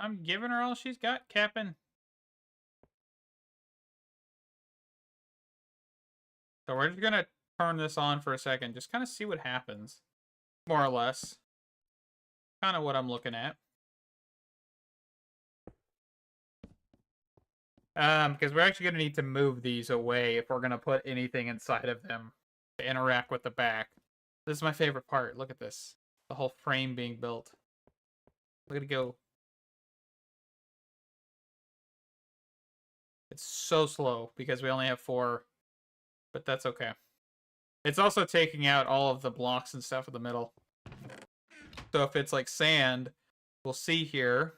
I'm giving her all she's got, Captain. So we're just gonna turn this on for a second, just kind of see what happens. More or less. Kind of what I'm looking at. Because we're actually gonna need to move these away if we're gonna put anything inside of them to interact with the back. This is my favorite part. Look at this. The whole frame being built. Look at it go. It's so slow because we only have 4, but that's okay. It's also taking out all of the blocks and stuff in the middle. So if it's like sand, we'll see here.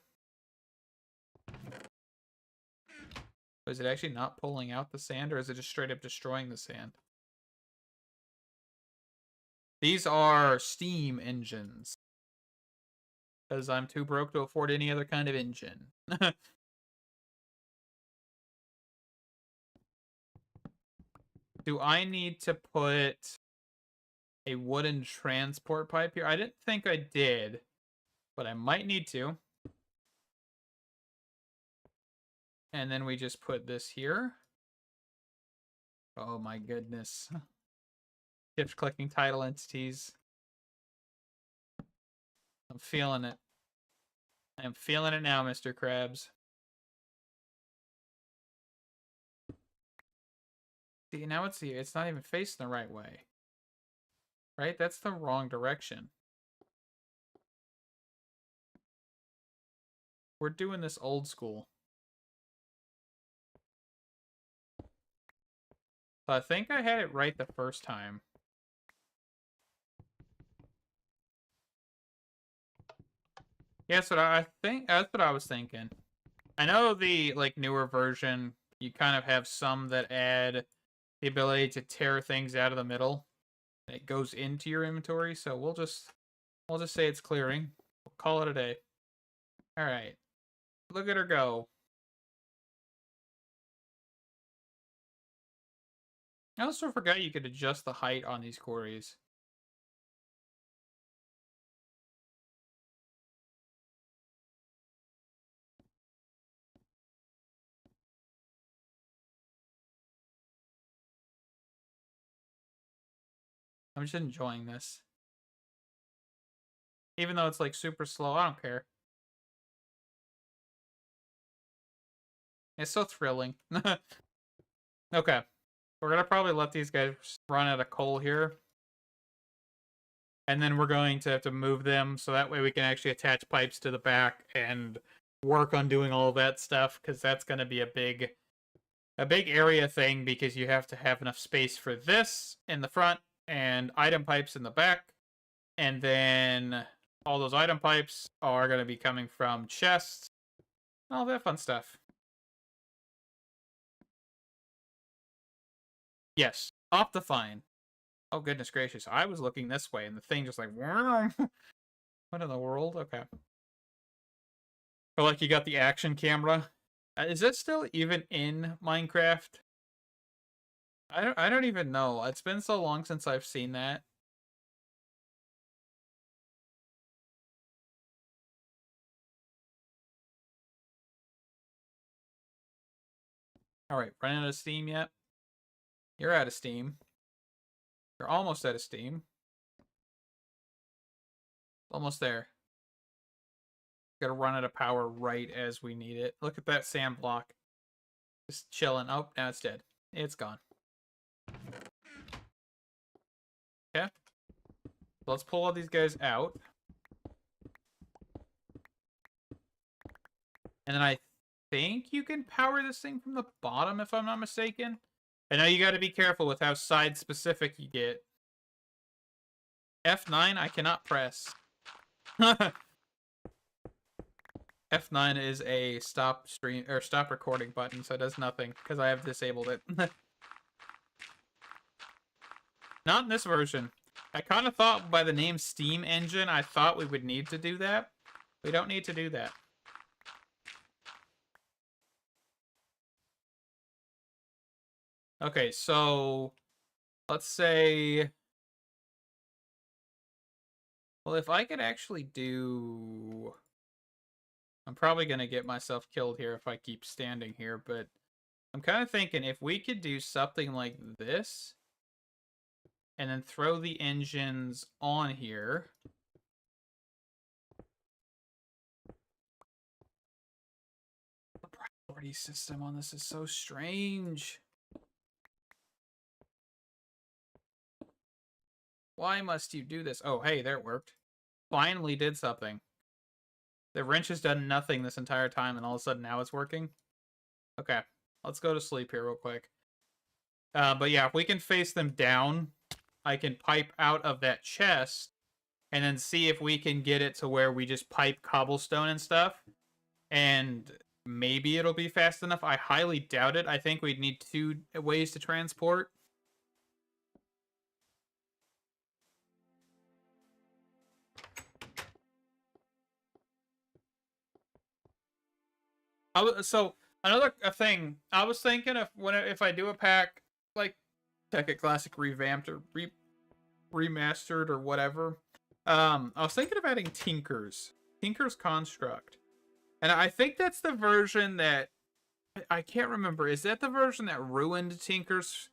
Is it actually not pulling out the sand, or is it just straight up destroying the sand? These are steam engines. Because I'm too broke to afford any other kind of engine. Do I need to put a wooden transport pipe here? I didn't think I did, but I might need to. And then we just put this here. Oh my goodness. Shift clicking title entities. I'm feeling it. I'm feeling it now, Mr. Krabs. See, now it's not even facing the right way. Right? That's the wrong direction. We're doing this old school. So I think I had it right the first time. Yeah, that's what I think. That's what I was thinking. I know the like newer version, you kind of have some that add the ability to tear things out of the middle. It goes into your inventory, so we'll just say it's clearing. We'll call it a day. All right, look at her go. I also forgot you could adjust the height on these quarries. I'm just enjoying this. Even though it's like super slow, I don't care. It's so thrilling. Okay. We're gonna probably let these guys run out of coal here. And then we're going to have to move them so that way we can actually attach pipes to the back and work on doing all of that stuff, because that's going to be a big area thing, because you have to have enough space for this in the front and item pipes in the back. And then all those item pipes are going to be coming from chests, all that fun stuff. Yes, Optifine. Oh, goodness gracious. I was looking this way, and the thing just like, what in the world? Okay. Or like you got the action camera. Is that still even in Minecraft? I don't even know. It's been so long since I've seen that. Alright, running out of steam yet? You're out of steam. You're almost out of steam. Almost there. Gotta run out of power right as we need it. Look at that sand block. Just chilling. Oh, now it's dead. It's gone. Okay. Let's pull all these guys out. And then I think you can power this thing from the bottom, if I'm not mistaken. I know you gotta be careful with how side specific you get. F9 I cannot press. F9 is a stop stream or stop recording button, so it does nothing because I have disabled it. Not in this version. I kind of thought by the name Steam Engine, I thought we would need to do that. We don't need to do that. Okay, so let's say, well, if I could actually do, I'm probably going to get myself killed here if I keep standing here, but I'm kind of thinking if we could do something like this and then throw the engines on here. The priority system on this is so strange. Why must you do this? Oh, hey, there it worked. Finally did something. The wrench has done nothing this entire time, and all of a sudden now it's working. Okay, let's go to sleep here real quick. But yeah, if we can face them down, I can pipe out of that chest and then see if we can get it to where we just pipe cobblestone and stuff. And maybe it'll be fast enough. I highly doubt it. I think we'd need 2 ways to transport. So another thing I was thinking of if I do a pack like Tekkit Classic revamped or remastered or whatever, I was thinking of adding Tinker's Construct, and I think that's the version that I can't remember. Is that the version that ruined Tinker's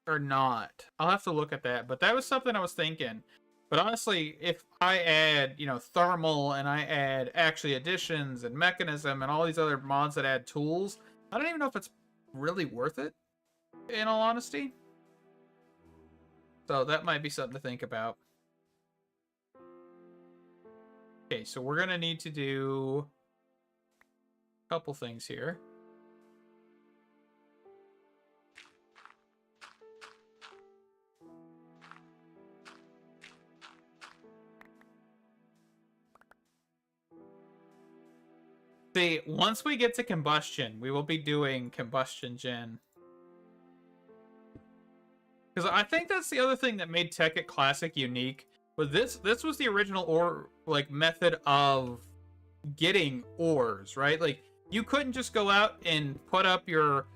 or not? I'll have to look at that, but that was something I was thinking. But honestly, if I add, thermal and I add actually additions and mechanism and all these other mods that add tools, I don't even know if it's really worth it, in all honesty. So that might be something to think about. Okay, so we're going to need to do a couple things here. See, once we get to combustion, we will be doing combustion gen. Because I think that's the other thing that made Tekkit Classic unique. But this was the original method of getting ores, right? Like, you couldn't just go out and put up your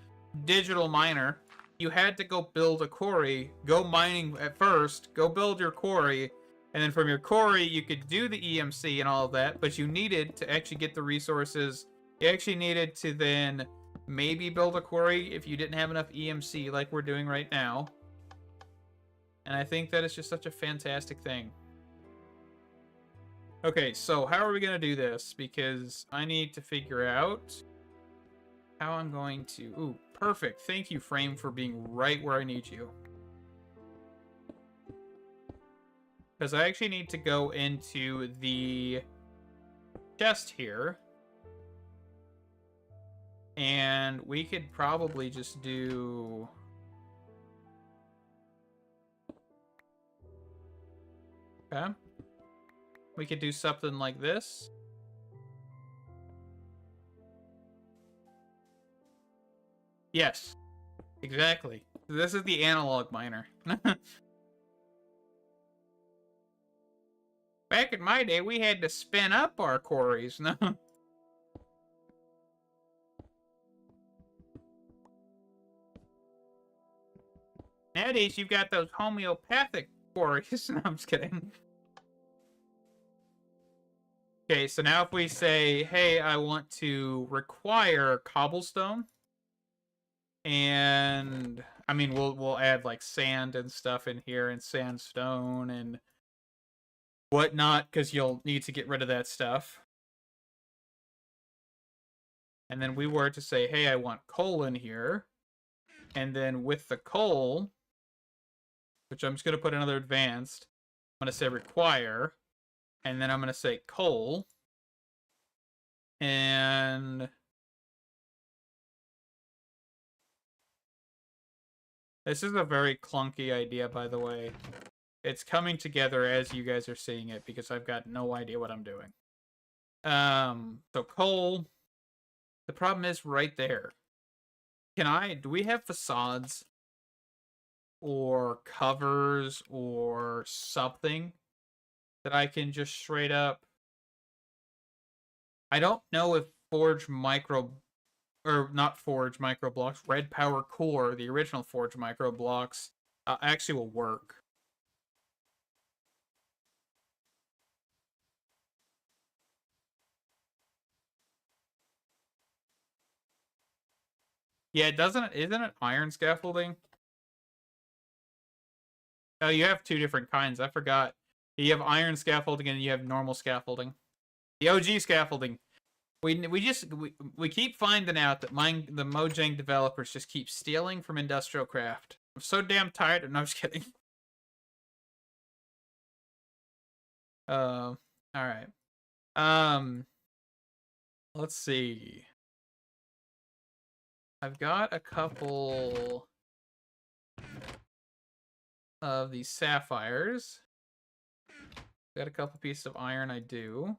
digital miner. You had to go build a quarry, go mining at first, go build your quarry, and then from your quarry, you could do the EMC and all of that, but you needed to actually get the resources. You actually needed to then maybe build a quarry if you didn't have enough EMC like we're doing right now. And I think that is just such a fantastic thing. Okay, so how are we going to do this? Because I need to figure out how I'm going to... Ooh, perfect. Thank you, Frame, for being right where I need you. Because I actually need to go into the chest here. And we could probably just do... Okay. We could do something like this. Yes. Exactly. This is the analog miner. Back in my day, we had to spin up our quarries. No. Nowadays, you've got those homeopathic quarries. No, I'm just kidding. Okay, so now if we say, hey, I want to require cobblestone, and I mean, we'll add like sand and stuff in here, and sandstone and whatnot, because you'll need to get rid of that stuff. And then we were to say, hey, I want coal in here, and then with the coal, which I'm just going to put another advanced, I'm going to say require, and then I'm going to say coal, and this is a very clunky idea, by the way. It's coming together as you guys are seeing it, because I've got no idea what I'm doing. So coal, the problem is right there. Do we have facades or covers or something that I can just straight up... I don't know if Forge Micro, or not Forge Micro Blocks, Red Power Core, the original Forge Micro Blocks, actually will work. Yeah, isn't it iron scaffolding? Oh, you have two different kinds. I forgot. You have iron scaffolding and you have normal scaffolding. The OG scaffolding. We keep finding out that the Mojang developers just keep stealing from Industrial Craft. I'm so damn tired. No, I'm just kidding. All right. Let's see. I've got a couple of these sapphires. Got a couple pieces of iron, I do.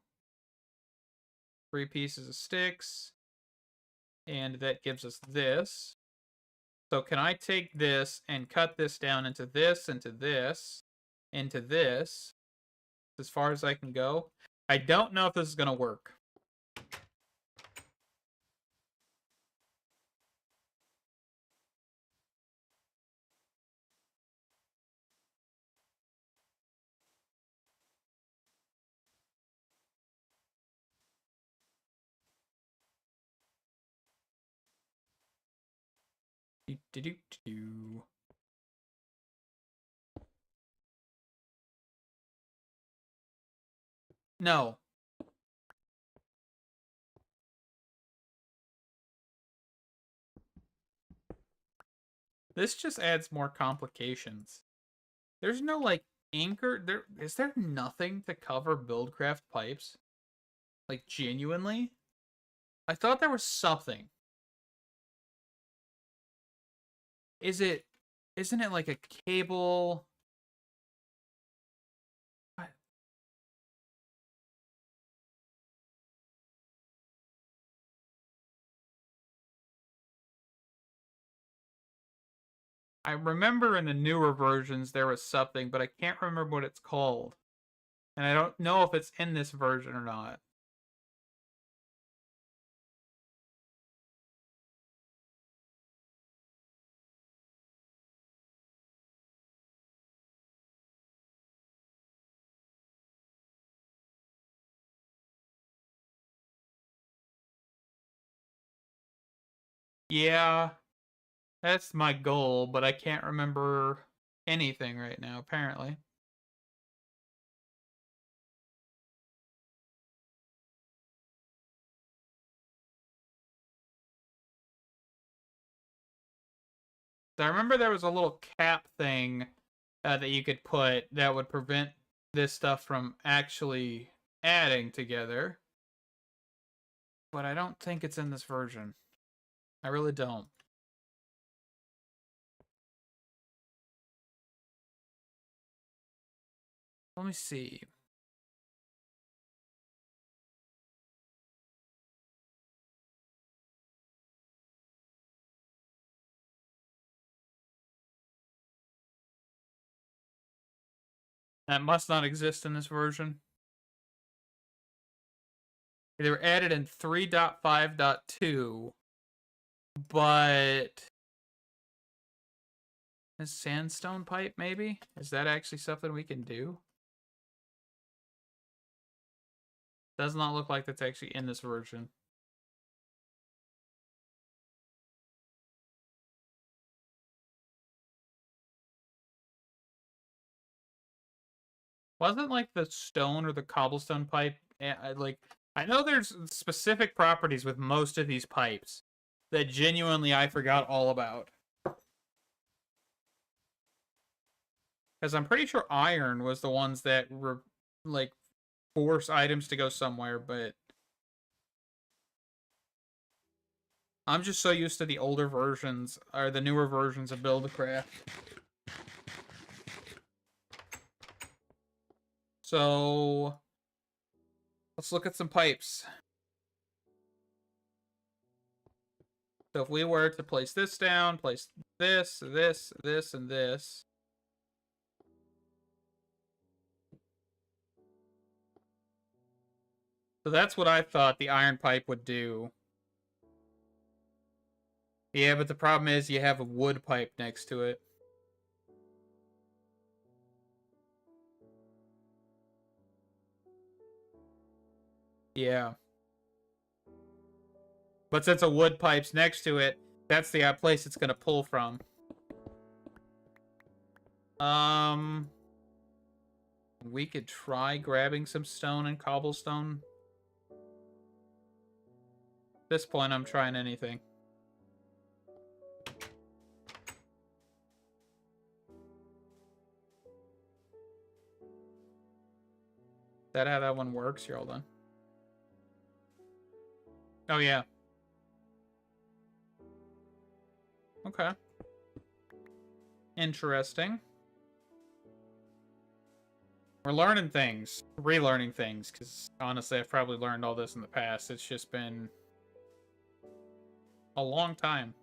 3 pieces of sticks. And that gives us this. So can I take this and cut this down into this, into this, into this, as far as I can go? I don't know if this is going to work. No. This just adds more complications. There's no, like, anchor. Is there nothing to cover Buildcraft pipes? Like, genuinely? I thought there was something. Isn't it like a cable? I remember in the newer versions there was something, but I can't remember what it's called. And I don't know if it's in this version or not. Yeah, that's my goal, but I can't remember anything right now, apparently. I remember there was a little cap thing that you could put that would prevent this stuff from actually adding together. But I don't think it's in this version. I really don't. Let me see. That must not exist in this version. They were added in 3.5.2, but this sandstone pipe, maybe? Is that actually something we can do? Does not look like that's actually in this version. Wasn't like the stone or the cobblestone pipe, like, I know there's specific properties with most of these pipes that genuinely I forgot all about. Because I'm pretty sure iron was the ones that were, like, force items to go somewhere, but I'm just so used to the older versions, or the newer versions of Buildcraft. So, let's look at some pipes. So if we were to place this down, place this, this, this, and this. So that's what I thought the iron pipe would do. Yeah, but the problem is you have a wood pipe next to it. Yeah. But since a wood pipe's next to it, that's the place it's going to pull from. We could try grabbing some stone and cobblestone. At this point, I'm trying anything. Is that how that one works? Here, hold on. Oh, yeah. Okay. Interesting. We're learning things. Relearning things, because honestly, I've probably learned all this in the past. It's just been a long time.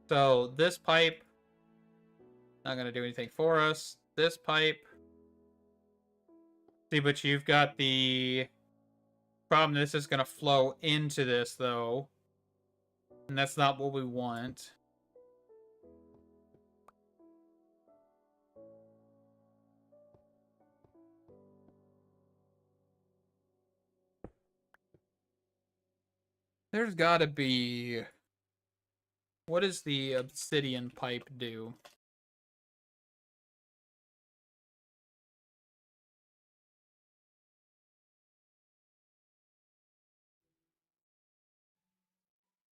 So, this pipe, not going to do anything for us. This pipe. See, but you've got the problem. This is going to flow into this, though. And that's not what we want. There's got to be... What does the obsidian pipe do?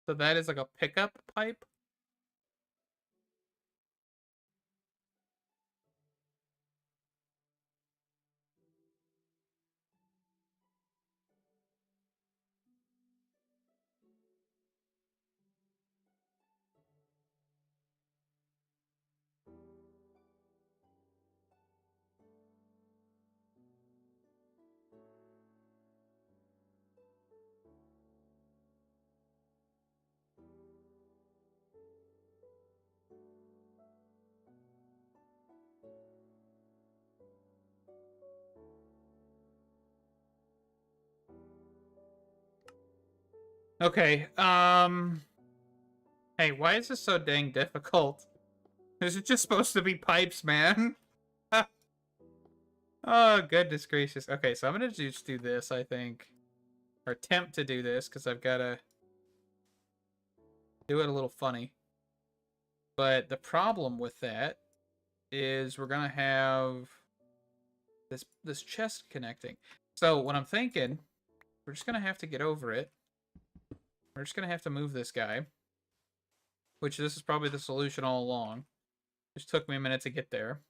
So that is like a pickup pipe? Okay, hey, why is this so dang difficult? Is it just supposed to be pipes, man? Oh, goodness gracious. Okay, so I'm gonna just do this, I think. Or attempt to do this, because I've gotta do it a little funny. But the problem with that is we're gonna have this chest connecting. So what I'm thinking, we're just gonna have to get over it. We're just gonna have to move this guy. Which this is probably the solution all along. Just took me a minute to get there.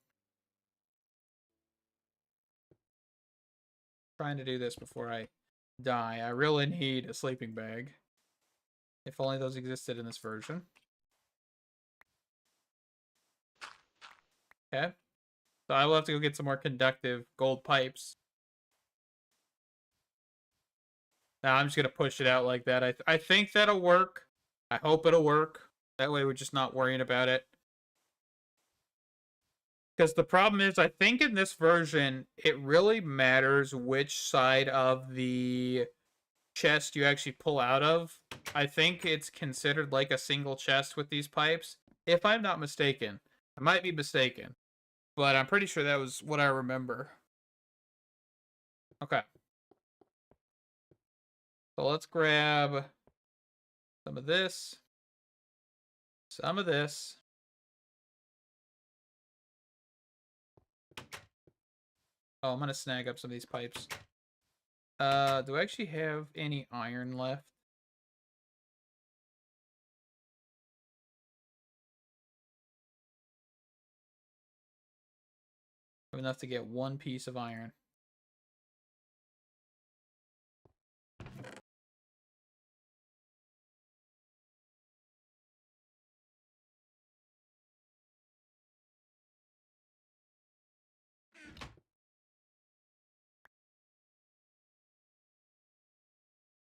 Trying to do this before I die. I really need a sleeping bag. If only those existed in this version. Okay. So I will have to go get some more conductive gold pipes. Now I'm just going to push it out like that. I think that'll work. I hope it'll work. That way we're just not worrying about it. Because the problem is, I think in this version, it really matters which side of the chest you actually pull out of. I think it's considered like a single chest with these pipes. If I'm not mistaken. I might be mistaken. But I'm pretty sure that was what I remember. Okay. So let's grab some of this. Some of this. Oh, I'm gonna snag up some of these pipes. Do I actually have any iron left? I have enough to get one piece of iron.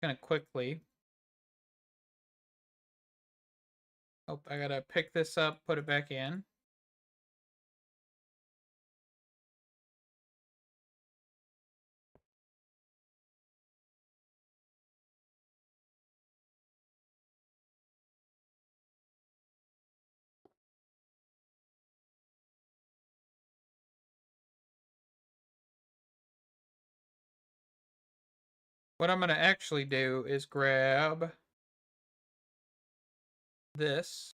Gonna quickly. Oh, I gotta pick this up, put it back in. What I'm gonna actually do is grab this,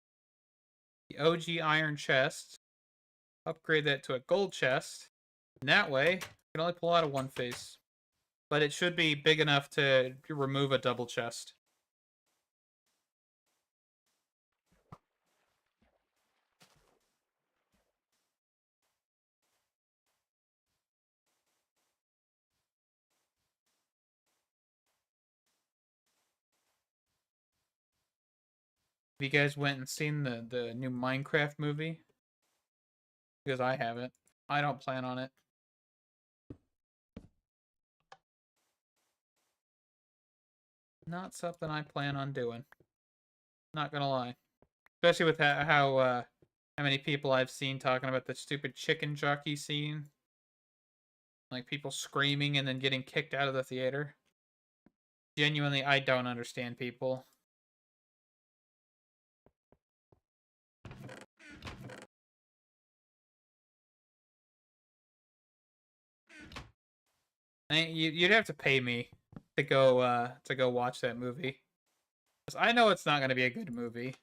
the OG iron chest, upgrade that to a gold chest, and that way, I can only pull out of one face. But it should be big enough to remove a double chest. Have you guys went and seen the new Minecraft movie? Because I haven't. I don't plan on it. Not something I plan on doing. Not gonna lie. Especially with how many people I've seen talking about the stupid chicken jockey scene. Like people screaming and then getting kicked out of the theater. Genuinely, I don't understand people. You'd have to pay me to go watch that movie. 'Cause I know it's not gonna be a good movie.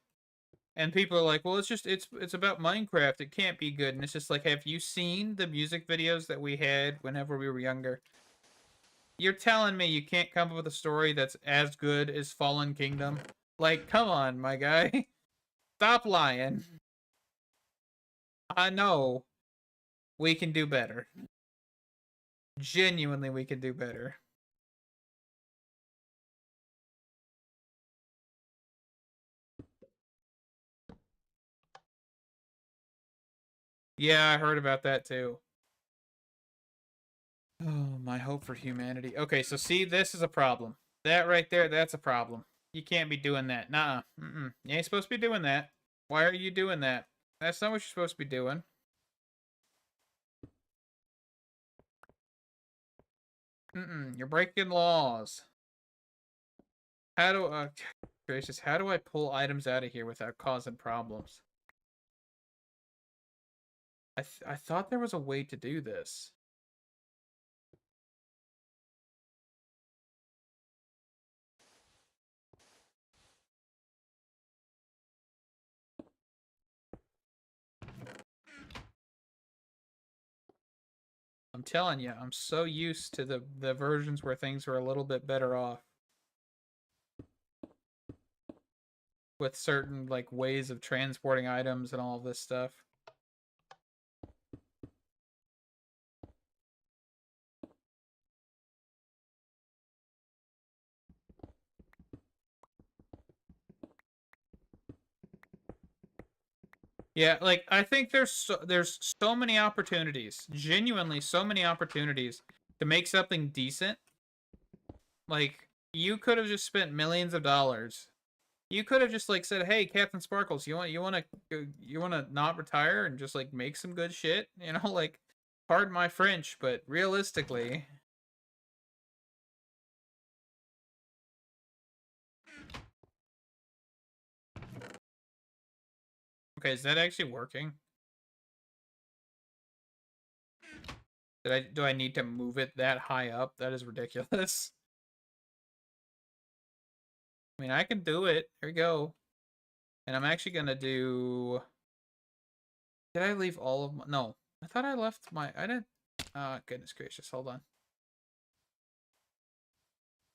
And people are like, well, it's about Minecraft. It can't be good. And it's just like, have you seen the music videos that we had whenever we were younger? You're telling me you can't come up with a story that's as good as Fallen Kingdom? Like, come on, my guy. Stop lying. I know we can do better. Genuinely, we can do better. Yeah, I heard about that too. Oh, my hope for humanity. Okay, so see, this is a problem. That right there, that's a problem. You can't be doing that. Nuh-uh. You ain't supposed to be doing that. Why are you doing that? That's not what you're supposed to be doing. You're breaking laws. How do, gracious, how do I pull items out of here without causing problems? I thought there was a way to do this. I'm telling you, I'm so used to the versions where things were a little bit better off. With certain, like, ways of transporting items and all of this stuff. Yeah, like I think there's so many opportunities, genuinely so many opportunities to make something decent. Like you could have just spent millions of dollars. You could have just like said, "Hey, Captain Sparkles, you want to not retire and just like make some good shit?" You know, like pardon my French, but realistically, okay, is that actually working? Do I need to move it that high up? That is ridiculous. I mean, I can do it. Here we go. And I'm actually gonna do. Did I leave all of my? No, I thought I left my. I didn't. Goodness gracious, hold on.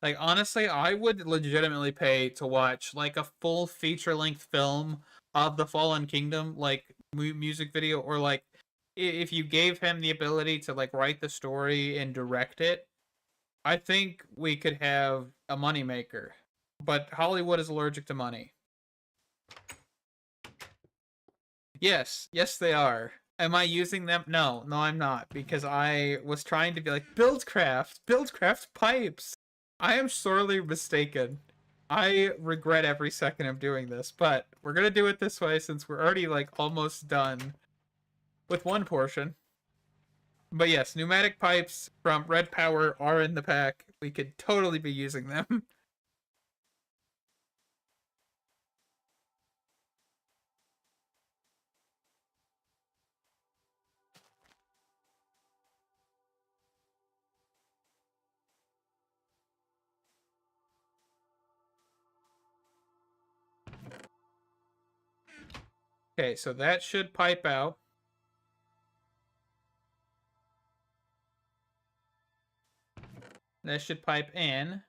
Like honestly, I would legitimately pay to watch like a full feature-length film of the Fallen Kingdom, like music video, or like if you gave him the ability to like write the story and direct it. I think we could have a moneymaker. But Hollywood is allergic to money. Yes, yes, they are. Am I using them? No, no, I'm not, because I was trying to be like, Buildcraft pipes. I am sorely mistaken. I regret every second of doing this, but we're gonna do it this way since we're already like almost done with one portion. But yes, pneumatic pipes from Red Power are in the pack. We could totally be using them. Okay, so that should pipe out. That should pipe in.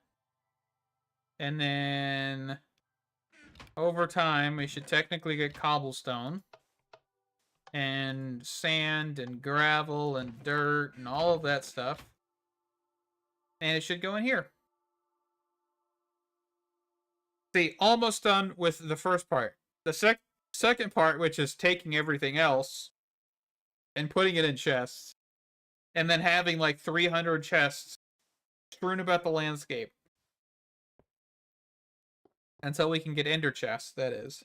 And then over time, we should technically get cobblestone and sand and gravel and dirt and all of that stuff. And it should go in here. See, almost done with the first part. The second part, which is taking everything else and putting it in chests, and then having like 300 chests strewn about the landscape until we can get ender chests, that is.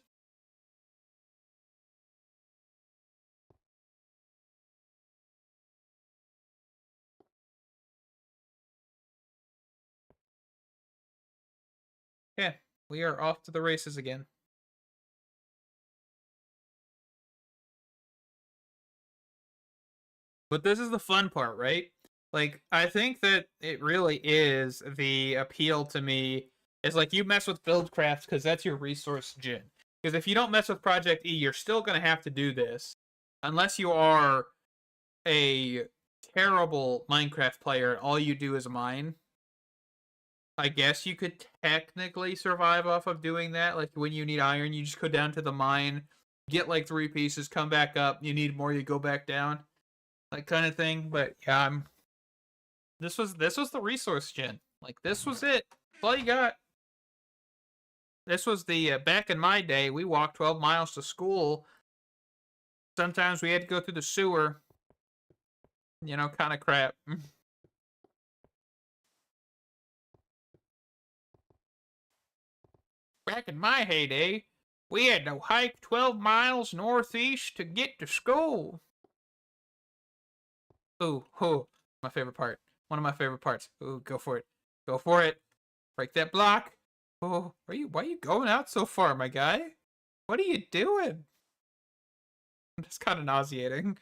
Yeah, we are off to the races again. But this is the fun part, right? Like, I think that it really is the appeal to me is like you mess with Buildcraft because that's your resource gen. Because if you don't mess with Project E, you're still going to have to do this. Unless you are a terrible Minecraft player and all you do is mine. I guess you could technically survive off of doing that. Like when you need iron, you just go down to the mine, get like 3 pieces, come back up. You need more, you go back down, like kind of thing. But yeah, this was the resource gen. Like this was it. That's all you got. This was the back in my day. We walked 12 miles to school. Sometimes we had to go through the sewer. You know, kind of crap. Back in my heyday, we had to hike 12 miles northeast to get to school. Ooh, oh, my favorite part. One of my favorite parts. Ooh, go for it. Go for it. Break that block. Oh, why are you going out so far, my guy? What are you doing? It's kind of nauseating.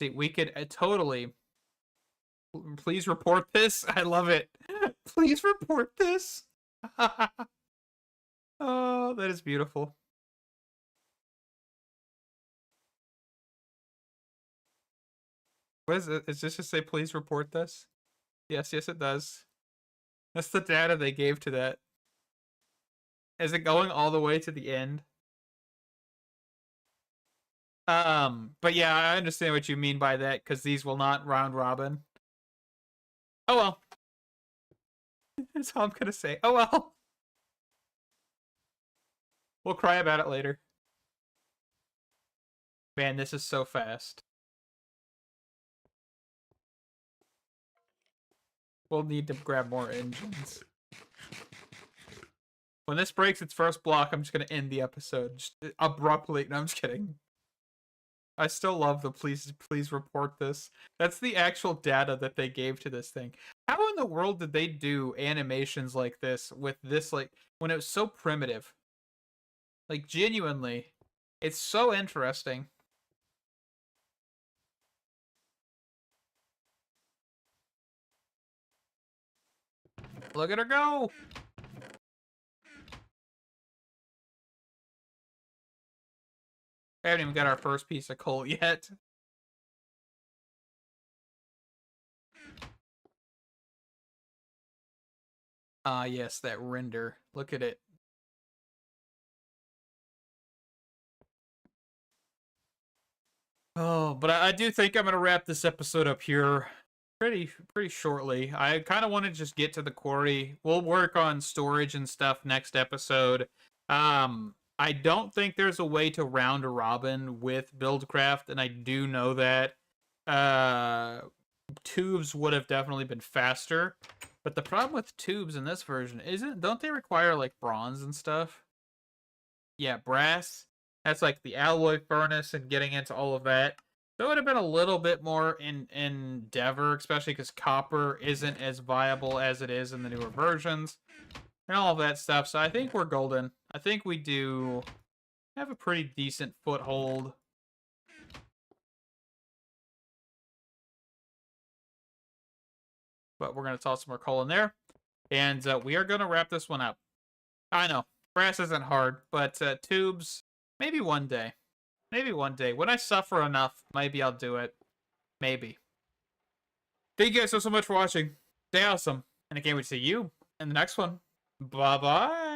See, we could totally. Please report this. I love it. Please report this. Oh, that is beautiful. What is it? Is this just say please report this? Yes, yes, it does. That's the data they gave to that. Is it going all the way to the end? But yeah, I understand what you mean by that, because these will not round robin. Oh well. That's all I'm gonna say. Oh well. We'll cry about it later. Man, this is so fast. We'll need to grab more engines. When this breaks its first block, I'm just gonna end the episode just abruptly. No, I'm just kidding. I still love the please report this. That's the actual data that they gave to this thing. How in the world did they do animations like this with this, like, when it was so primitive? Like, genuinely, it's so interesting. Look at her go! I haven't even got our first piece of coal yet. Ah, yes, that render. Look at it. Oh, but I do think I'm gonna wrap this episode up here pretty shortly. I kind of want to just get to the quarry. We'll work on storage and stuff next episode. I don't think there's a way to round a robin with Buildcraft, and I do know that. Tubes would have definitely been faster, but the problem with tubes in this version isn't, don't they require like bronze and stuff? Yeah, brass. That's like the alloy furnace and getting into all of that. So it would have been a little bit more in endeavor, especially because copper isn't as viable as it is in the newer versions and all of that stuff. So I think we're golden. I think we do have a pretty decent foothold. But we're going to toss some more coal in there. And we are going to wrap this one up. I know, brass isn't hard, but tubes, maybe one day. Maybe one day. When I suffer enough, maybe I'll do it. Maybe. Thank you guys so much for watching. Stay awesome. And I can't wait to see you in the next one. Bye-bye.